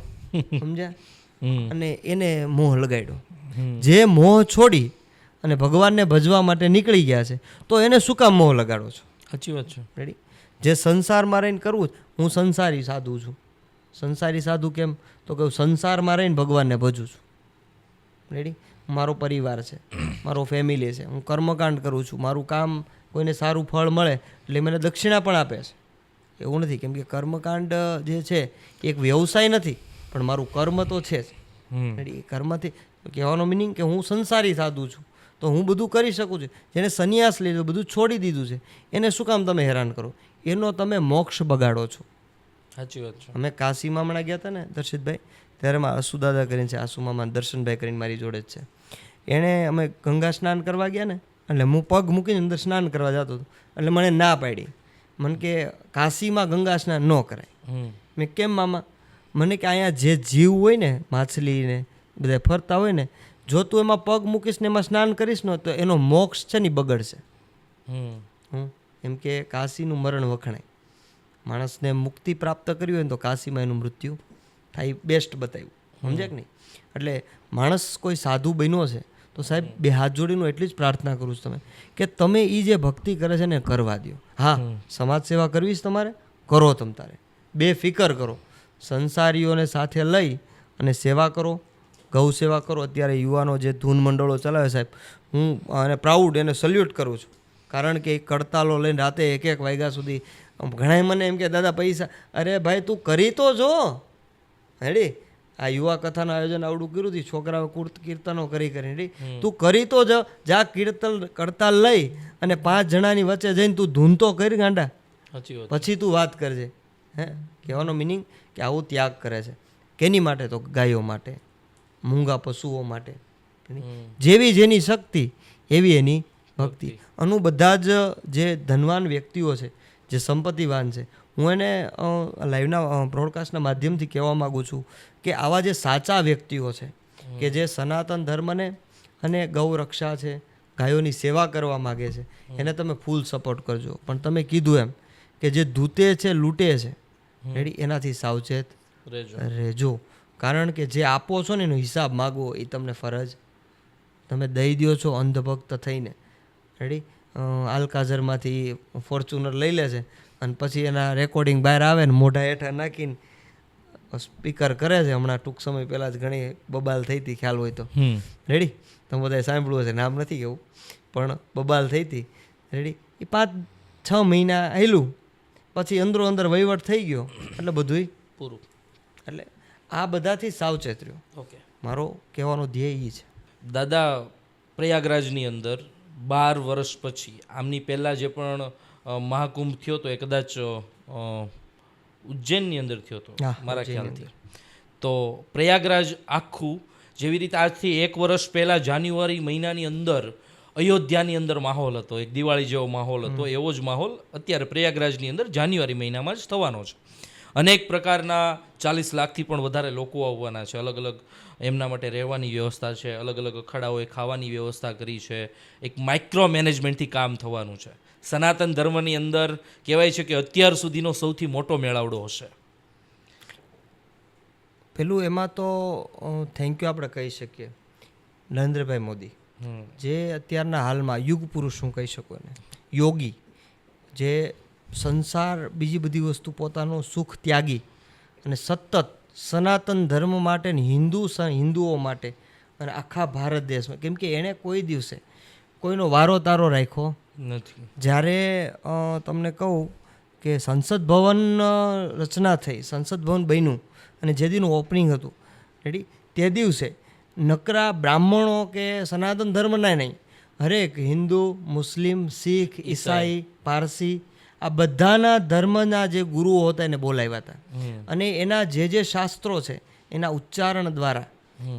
સમજ્યા. હમ. અને એને મોહ લગાડ્યો. હમ. જે મોહ છોડી અને ભગવાનને ભજવા માટે નીકળી ગયા છે, તો એને શું કામ મોહ લગાડો છો? સાચી વાત છે. રેડી. જે સંસારમાં રહીને કરવું જ, હું સંસારી સાધુ છું. સંસારી સાધુ કેમ? તો કહું સંસારમાં રહીને ભગવાનને ભજું છું. રેડી. મારો પરિવાર છે, મારો ફેમિલી છે, હું કર્મકાંડ કરું છું, મારું કામ કોઈને સારું ફળ મળે એટલે મને દક્ષિણા પણ આપે છે. એવું નથી, કેમ કે કર્મકાંડ જે છે એ એક વ્યવસાય નથી, પણ મારું કર્મ તો છે જ. હમ. રેડી. એ કર્મથી કહેવાનો મિનિંગ કે હું સંસારી સાધુ છું, તો હું બધું કરી શકું છું. જેને સંન્યાસ લીધો, બધું છોડી દીધું છે, એને શું કામ તમે હેરાન કરો? એનો તમે મોક્ષ બગાડો છો. સાચી વાત છે. અમે કાશીમાં હમણાં ગયા હતા ને દર્શિતભાઈ, ત્યારે માં આસુદાદા કરીને છે, આસુમામાં દર્શનભાઈ કરીને મારી જોડે જ છે. એણે અમે ગંગા સ્નાન કરવા ગયા ને, એટલે હું પગ મૂકીને અંદર સ્નાન કરવા જતો હતો, એટલે મને ના પાડી. મને કે કાશીમાં ગંગા સ્નાન ન કરાય. હમ. મેં કેમ મામા? મને કે અહીંયા જે જીવ હોય ને, માછલીને બધા ફરતા હોય ને, જો તું એમાં પગ મૂકીશ ને એમાં સ્નાન કરીશ ને, તો એનો મોક્ષ છે ને બગડશે. હમ. એમ કે કાશીનું મરણ વખણાય. માણસને મુક્તિ પ્રાપ્ત કરવી હોય ને તો કાશીમાં એનું મૃત્યુ થાય, બેસ્ટ બતાવ્યું. સમજ્યા કે નહીં? એટલે માણસ કોઈ સાધુ બન્યો છે તો સાહેબ બે હાથ જોડીને એટલી જ પ્રાર્થના કરું છું કે તમે એ જે ભક્તિ કરે છે ને કરવા દો. હા, સમાજ સેવા કરવી છે તમારે, કરો. તમ તારે બેફિકર કરો. સંસારીઓને સાથે લઈ અને સેવા કરો, ગૌ સેવા કરો. અત્યારે યુવાનો જે ધૂન મંડળો ચલાવે સાહેબ, હું અને પ્રાઉડ એને સલ્યુટ કરું છું. કારણ કે કડતાલો લઈને રાતે 1-1 વાગ્યા સુધી ઘણાય મને એમ કે દાદા પૈસા, અરે ભાઈ તું કરી તો જો. હેડી. આ યુવા કથાનું આયોજન આવડું કર્યું હતું, છોકરાઓ કીર્તનો કરી રેડી. તું કરી તો જા કડતાલ લઈ અને 5 જણાની વચ્ચે જઈને તું ધૂન તો કરી ગાંડા, પછી તું વાત કરજે. હે, કહેવાનો મિનિંગ કે આવું ત્યાગ કરે છે. કેની માટે? તો ગાયો માટે, મૂંગા પશુઓ માટે. જેવી જેની શક્તિ એવી એની ભક્તિ. અનુ બધા જ જે ધનવાન વ્યક્તિઓ છે, જે સંપત્તિવાન છે, હું એને લાઈવના બ્રોડકાસ્ટના માધ્યમથી કહેવા માગું છું કે આવા જે સાચા વ્યક્તિઓ છે કે જે સનાતન ધર્મને અને ગૌ રક્ષા છે, ગાયોની સેવા કરવા માગે છે, એને તમે ફૂલ સપોર્ટ કરજો. પણ તમે કીધું એમ કે જે ધૂતે છે, લૂંટે છે, રેડી, એનાથી સાવચેત રહેજો. કારણ કે જે આપો છો ને એનો હિસાબ માગવો એ તમને ફરજ. તમે દઈ દો છો અંધભક્ત થઈને. રેડી. આલકાઝરમાંથી ફોર્ચ્યુનર લઈ લે છે અને પછી એના રેકોર્ડિંગ બહાર આવે ને મોઢા હેઠા નાખીને સ્પીકર કરે છે. હમણાં ટૂંક સમય પહેલાં જ ઘણી બબાલ થઈ હતી, ખ્યાલ હોય તો. રેડી. તમે બધાએ સાંભળ્યું હશે, નામ નથી કહેવું, પણ બબાલ થઈ હતી. રેડી. એ 5-6 મહિના હાલ્યું, પછી અંદરો અંદર વહીવટ થઈ ગયો, એટલે બધુંય પૂરું. એટલે આ બધાથી સાવચેત રહ્યો. ઓકે, મારો કહેવાનો ધ્યેય એ છે. દાદા, પ્રયાગરાજની અંદર 12 વર્ષ પછી, આમની પહેલાં જે પણ મહાકુંભ થયો હતો એ કદાચ ઉજ્જૈનની અંદર થયો હતો મારા ખ્યાલથી. તો પ્રયાગરાજ આખું જેવી રીતે આજથી 1 વર્ષ પહેલાં જાન્યુઆરી મહિનાની અંદર અયોધ્યાની અંદર માહોલ હતો, એક દિવાળી જેવો માહોલ હતો, એવો જ માહોલ અત્યારે પ્રયાગરાજની અંદર જાન્યુઆરી મહિનામાં જ થવાનો છે. અનેક પ્રકારના 40 લાખથી પણ વધારે લોકો આવવાના છે. અલગ અલગ એમના માટે રહેવાની વ્યવસ્થા છે, અલગ અલગ અખાડાઓએ ખાવાની વ્યવસ્થા કરી છે. એક માઇક્રો મેનેજમેન્ટથી કામ થવાનું છે. સનાતન ધર્મની અંદર કહેવાય છે કે અત્યાર સુધીનો સૌથી મોટો મેળાવડો હશે. પેલું એમાં તો થેન્ક યુ આપણે કહી શકીએ નરેન્દ્રભાઈ મોદી, જે અત્યારના હાલમાં યુગ પુરુષ હું કહી શકું ને, યોગી, જે સંસાર બીજી બધી વસ્તુ પોતાનો સુખ ત્યાગી અને સતત સનાતન ધર્મ માટે ને હિન્દુઓ માટે અને આખા ભારત દેશમાં, કેમ કે એણે કોઈ દિવસે કોઈનો વારો તારો રાખ્યો નથી. જ્યારે તમને કહું કે સંસદ ભવન રચના થઈ, સંસદ ભવન બન્યું અને જે દીનું ઓપનિંગ હતું, રેડી, તે દિવસે નકરા બ્રાહ્મણો કે સનાતન ધર્મના નહીં, હરેક હિન્દુ, મુસ્લિમ, શીખ, ઈસાઈ, પારસી, આ બધાના ધર્મના જે ગુરુઓ હતા એને બોલાવ્યા હતા અને એના જે શાસ્ત્રો છે એના ઉચ્ચારણ દ્વારા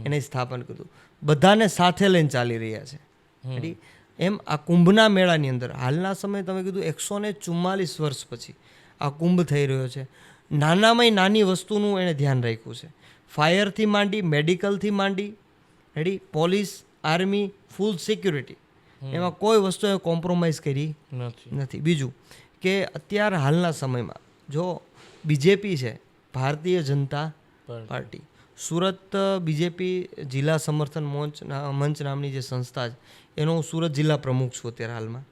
એને સ્થાપન કર્યું. બધાને સાથે લઈને ચાલી રહ્યા છે. રેડી. એમ આ કુંભના મેળાની અંદર હાલના સમયે તમે કીધું 144 વર્ષ પછી આ કુંભ થઈ રહ્યો છે. નાનામાં નાની વસ્તુનું એણે ધ્યાન રાખ્યું છે. ફાયરથી માંડી, મેડિકલથી માંડી, રેડી. પોલીસ, આર્મી, ફૂલ સિક્યુરિટી, એમાં કોઈ વસ્તુ કોમ્પ્રોમાઇઝ કરી નથી. બીજું કે અત્યારે હાલના સમયમાં જો બીજેપી છે, ભારતીય જનતા પાર્ટી, સુરત બીજેપી જિલ્લા સમર્થન મંચ નામની જે સંસ્થા છે એનો હું સુરત જિલ્લા પ્રમુખ છું અત્યારે હાલમાં.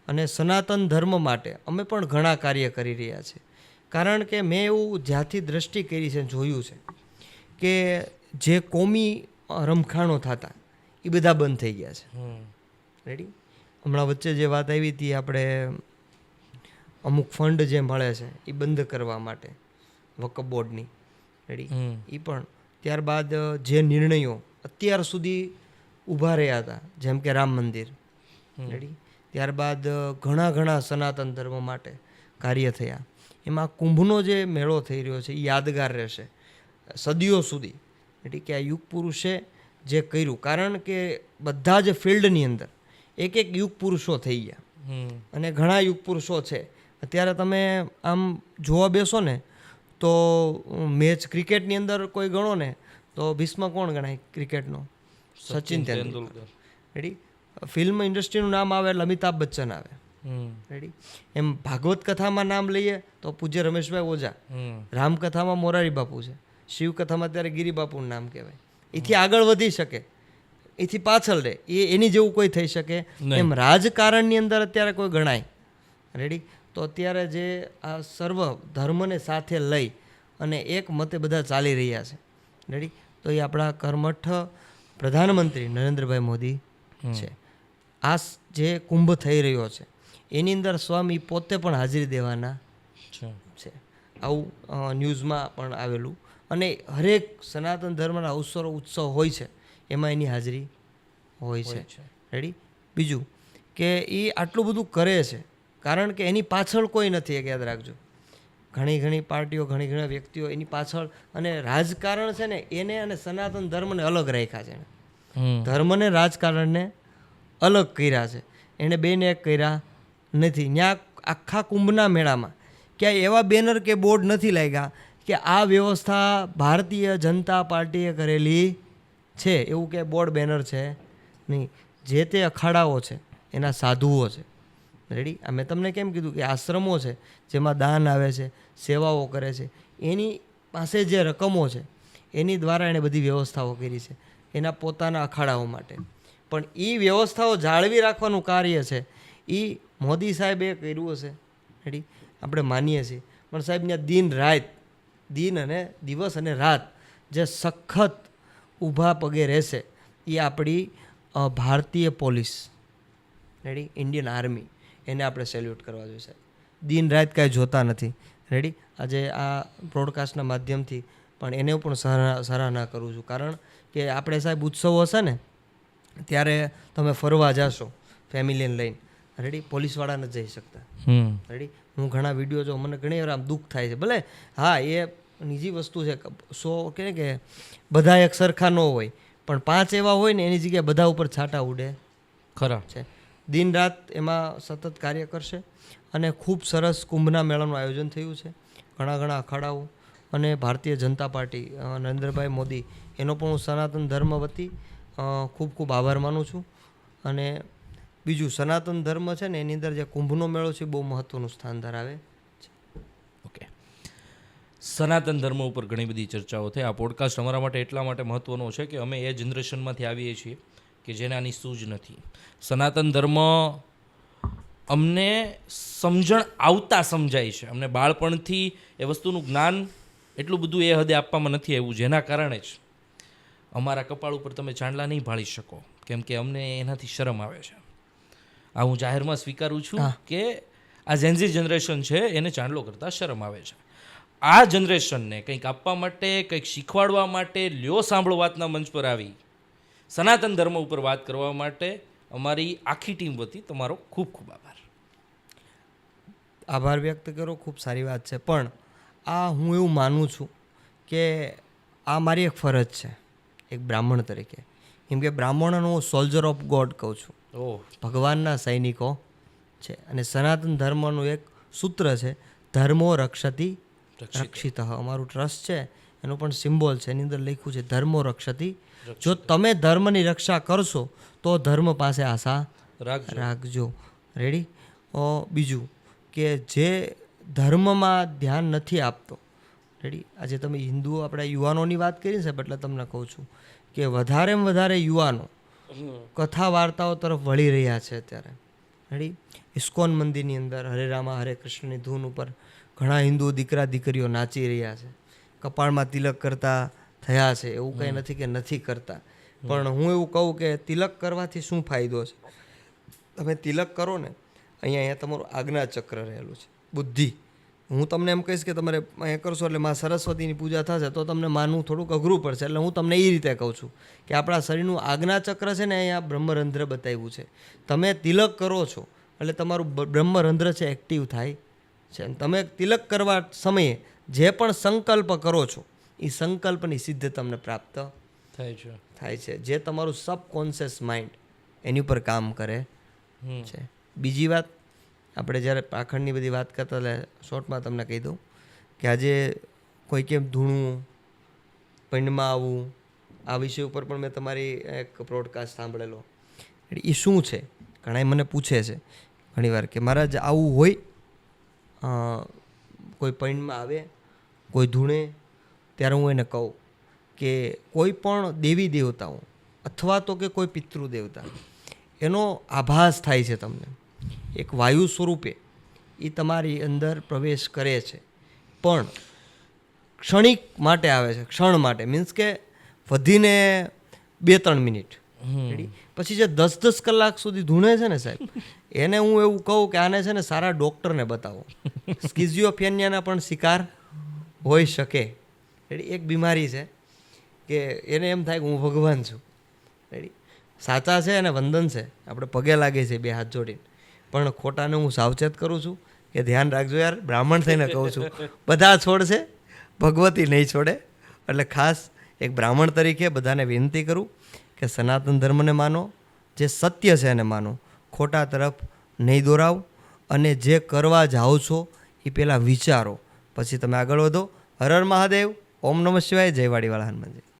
અને સનાતન ધર્મ માટે અમે પણ ઘણા કાર્ય કરી રહ્યા છીએ. કારણ કે મેં એવું જ્યાંથી દ્રષ્ટિ કરી છે, જોયું છે કે જે કોમી રમખાણો થતા એ બધા બંધ થઈ ગયા છે. રેડી. હમણાં વચ્ચે જે વાત આવી હતી આપણે અમુક ફંડ જે મળે છે એ બંધ કરવા માટે વકફ બોર્ડની, રેડી, એ પણ ત્યારબાદ જે નિર્ણયો અત્યાર સુધી ઊભા રહ્યા હતા જેમ કે રામ મંદિર, રેડી, ત્યારબાદ ઘણા સનાતન ધર્મ માટે કાર્ય થયા. એમાં કુંભનો જે મેળો થઈ રહ્યો છે એ યાદગાર રહેશે સદીઓ સુધી, રેડી, કે આ યુગ પુરુષે જે કર્યું. કારણ કે બધા જ ફિલ્ડની અંદર એક યુગ પુરુષો થઈ ગયા અને ઘણા યુગ પુરુષો છે. અત્યારે તમે આમ જોવા બેસો ને તો મેચ ક્રિકેટની અંદર કોઈ ગણો ને તો ભીષ્મ કોણ ગણાય ક્રિકેટનો? સચિન તેંડુલકર, રેડી. ફિલ્મ ઇન્ડસ્ટ્રીનું નામ આવે એટલે અમિતાભ બચ્ચન આવે, રેડી. એમ ભાગવત કથામાં નામ લઈએ તો પૂજ્ય રમેશભાઈ ઓઝા, રામકથામાં મોરારી બાપુ છે, શિવકથામાં અત્યારે ગિરી બાપુનું નામ કહેવાય. એથી આગળ વધી શકે, એથી પાછળ રહે, એની જેવું કોઈ થઈ શકે એમ રાજકારણની અંદર અત્યારે કોઈ ગણાય, રેડી. તો અત્યારે જે આ સર્વ ધર્મને સાથે લઈ અને એક મતે બધા ચાલી રહ્યા છે, રેડી. તો એ આપણા કર્મઠ પ્રધાનમંત્રી નરેન્દ્રભાઈ મોદી છે. આ જે કુંભ થઈ રહ્યો છે એની અંદર સ્વામી પોતે પણ હાજરી દેવાના છે. આવું ન્યૂઝમાં પણ આવેલું. અને હરેક સનાતન ધર્મના અવસરો ઉત્સવ હોય છે એમાં એની હાજરી હોય છે, રેડી. બીજું કે એ આટલું બધું કરે છે કારણ કે એની પાછળ કોઈ નથી, એક યાદ રાખજો. ઘણી પાર્ટીઓ, ઘણી વ્યક્તિઓ એની પાછળ, અને રાજકારણ છે ને એને અને સનાતન ધર્મને અલગ રાખ્યા છે. ધર્મને રાજકારણને અલગ કર્યા છે, એણે બેને એક કર્યા નથી. ત્યાં આખા કુંભના મેળામાં ક્યાંય એવા બેનર કે બોર્ડ નથી લાગ્યા કે આ વ્યવસ્થા ભારતીય જનતા પાર્ટીએ કરેલી છે એવું કે બોર્ડ બેનર છે નહીં. જે તે અખાડાઓ છે એના સાધુઓ છે, રેડી. આ મેં તમને કેમ કીધું કે આશ્રમો છે જેમાં દાન આવે છે, સેવાઓ કરે છે, એની પાસે જે રકમો છે એની દ્વારા એણે બધી વ્યવસ્થાઓ કરી છે એના પોતાના અખાડાઓ માટે. પણ એ વ્યવસ્થાઓ જાળવી રાખવાનું કાર્ય છે એ મોદી સાહેબે કર્યું હશે, રેડી, આપણે માનીએ છીએ. પણ સાહેબ ત્યાં દિન અને દિવસ અને રાત જે સખત ઊભા પગે રહેશે એ આપણી ભારતીય પોલીસ, રેડી, ઇન્ડિયન આર્મી, એને આપણે સેલ્યુટ કરવા જોઈએ સાહેબ. દિન રાત કાંઈ જોતા નથી, રેડી. આજે આ બ્રોડકાસ્ટના માધ્યમથી પણ એને પણ સરાહના કરું છું. કારણ કે આપણે સાહેબ ઉત્સવો હશે ને ત્યારે તમે ફરવા જાશો ફેમિલીને લઈને, રેડી, પોલીસવાળા નથી જઈ શકતા, રેડી. હું ઘણા વિડીયો જો, મને ઘણી વાર આમ દુઃખ થાય છે. ભલે હા એ નિજી વસ્તુ છે, કે બધા એક સરખા ન હોય, પણ 5 એવા હોય ને એની જગ્યાએ બધા ઉપર છાંટા ઉડે ખરા છે. દિન રાત એમાં સતત કાર્ય કરશે. અને ખૂબ સરસ કુંભના મેળાનું આયોજન થયું છે. ઘણા અખાડાઓ અને ભારતીય જનતા પાર્ટી નરેન્દ્રભાઈ મોદી એનો પણ હું સનાતન ધર્મ વતી ખૂબ આભાર માનું છું. અને બીજું સનાતન ધર્મ છે ને એની અંદર જે કુંભનો મેળો છે બહુ મહત્ત્વનું સ્થાન ધરાવે છે. ઓકે, સનાતન ધર્મ ઉપર ઘણી બધી ચર્ચાઓ થઈ. આ પોડકાસ્ટ અમારા માટે એટલા માટે મહત્ત્વનો છે કે અમે એ જનરેશનમાંથી આવીએ છીએ કે જેને આની સૂઝ નથી. સનાતન ધર્મ અમને સમજણ આવતા સમજાય છે. અમને બાળપણથી એ વસ્તુનું જ્ઞાન એટલું બધું એ હદે આપવામાં નથી આવ્યું, જેના કારણે જ અમારા કપાળ ઉપર તમે ચાંદલા નહીં ભાળી શકો, કેમ કે અમને એનાથી શરમ આવે છે. આ હું જાહેરમાં સ્વીકારું છું કે આ ઝેન્ઝી જનરેશન છે એને ચાંદલો કરતાં શરમ આવે છે. આ જનરેશનને કંઈક આપવા માટે, કંઈક શીખવાડવા માટે લ્યો સાંભળો વાતના મંચ પર આવી સનાતન ધર્મ ઉપર વાત કરવા માટે અમારી આખી ટીમ વતી તમારો ખૂબ આભાર. આભાર વ્યક્ત કરો, ખૂબ સારી વાત છે. પણ આ હું એવું માનું છું કે આ મારી એક ફરજ છે એક બ્રાહ્મણ તરીકે. કેમ કે બ્રાહ્મણોનો હું સોલ્જર ઓફ ગોડ કહું છું, ભગવાનના સૈનિકો છે. અને સનાતન ધર્મનું એક સૂત્ર છે, ધર્મો રક્ષતિ રક્ષિત. અમારું ટ્રસ્ટ છે એનો પણ સિમ્બોલ છે, એની અંદર લખ્યું છે ધર્મો રક્ષતી. જો તમે ધર્મની રક્ષા કરશો તો ધર્મ પાસે આશા રાખજો. રેડી. બીજું કે જે ધર્મમાં ધ્યાન નથી આપતો, રેડી. આજે તમે હિન્દુઓ આપણા યુવાનોની વાત કરી છે, એટલે તમને કહું છું કે વધારેમાં વધારે યુવાનો કથા વાર્તાઓ તરફ વળી રહ્યા છે અત્યારે. રેડી. ઇસ્કોન મંદિરની અંદર હરે રામા હરે કૃષ્ણની ધૂન ઉપર ઘણા હિન્દુ દીકરા દીકરીઓ નાચી રહ્યા છે, કપાળમાં તિલક કરતા થયા છે. એવું કંઈ નથી કે નથી કરતા, પણ હું એવું કહું કે તિલક કરવાથી શું ફાયદો છે? તમે તિલક કરો ને, અહીંયા તમારું આજ્ઞા ચક્ર રહેલું છે, બુદ્ધિ. હું તમને એમ કહીશ કે તમારે અહીંયા કરશો એટલે માં સરસ્વતીની પૂજા થશે, તો તમને માનવું થોડુંક અઘરું પડશે. એટલે હું તમને એ રીતે કહું છું કે આપણા શરીરનું આજ્ઞા ચક્ર છે ને, અહીંયા બ્રહ્મરંધ્ર બતાવ્યું છે. તમે તિલક કરો છો એટલે તમારું બ્રહ્મરંધ્ર છે એક્ટિવ થાય છે. તમે તિલક કરવા સમયે જે પણ સંકલ્પ કરો છો એ સંકલ્પની સિદ્ધ તમને પ્રાપ્ત થાય છે, જે તમારું સબકોન્શિયસ માઇન્ડ એની ઉપર કામ કરે છે. બીજી વાત, આપણે જ્યારે પાખંડની બધી વાત કરતા એટલે શોર્ટમાં તમને કહી દઉં કે આજે કોઈ કેમ ધૂણવું, પંડમાં આવવું, આ વિષય ઉપર પણ મેં તમારી એક પ્રોડકાસ્ટ સાંભળેલો. એ શું છે? ઘણા મને પૂછે છે ઘણીવાર કે મહારાજ આવું હોય, કોઈ પંડમાં આવે, કોઈ ધૂણે, ત્યારે હું એને કહું કે કોઈ પણ દેવી દેવતાઓ અથવા તો કે કોઈ પિતૃ દેવતા, એનો આભાસ થાય છે તમને એક વાયુ સ્વરૂપે, એ તમારી અંદર પ્રવેશ કરે છે, પણ ક્ષણિક માટે આવે છે. ક્ષણ માટે મીન્સ કે વધીને 2-3 મિનિટ. પછી જે 10-10 કલાક સુધી ધૂણે છે ને સાહેબ, એને હું એવું કહું કે આને છે ને સારા ડૉક્ટરને બતાવો. સ્કિઝિયોફ્રેનિયાના પણ શિકાર હોઈ શકે. રેડી. એક બીમારી છે કે એને એમ થાય કે હું ભગવાન છું. રેડી. સાચા છે અને વંદન છે, આપણે પગે લાગે છે 2 હાથ જોડીને, પણ ખોટાને હું સાવચેત કરું છું કે ધ્યાન રાખજો યાર, બ્રાહ્મણ થઈને કહું છું, બધા છોડશે, ભગવતી નહીં છોડે. એટલે ખાસ એક બ્રાહ્મણ તરીકે બધાને વિનંતી કરું કે સનાતન ધર્મને માનો, જે સત્ય છે એને માનો, ખોટા તરફ નહીં દોરાવ, અને જે કરવા જાઓ છો એ પહેલાં વિચારો, પછી તમે આગળ વધો. હર હર મહાદેવ. ઓમ નમઃ શિવાય. જય વાડીવાળા હનુમાનજી.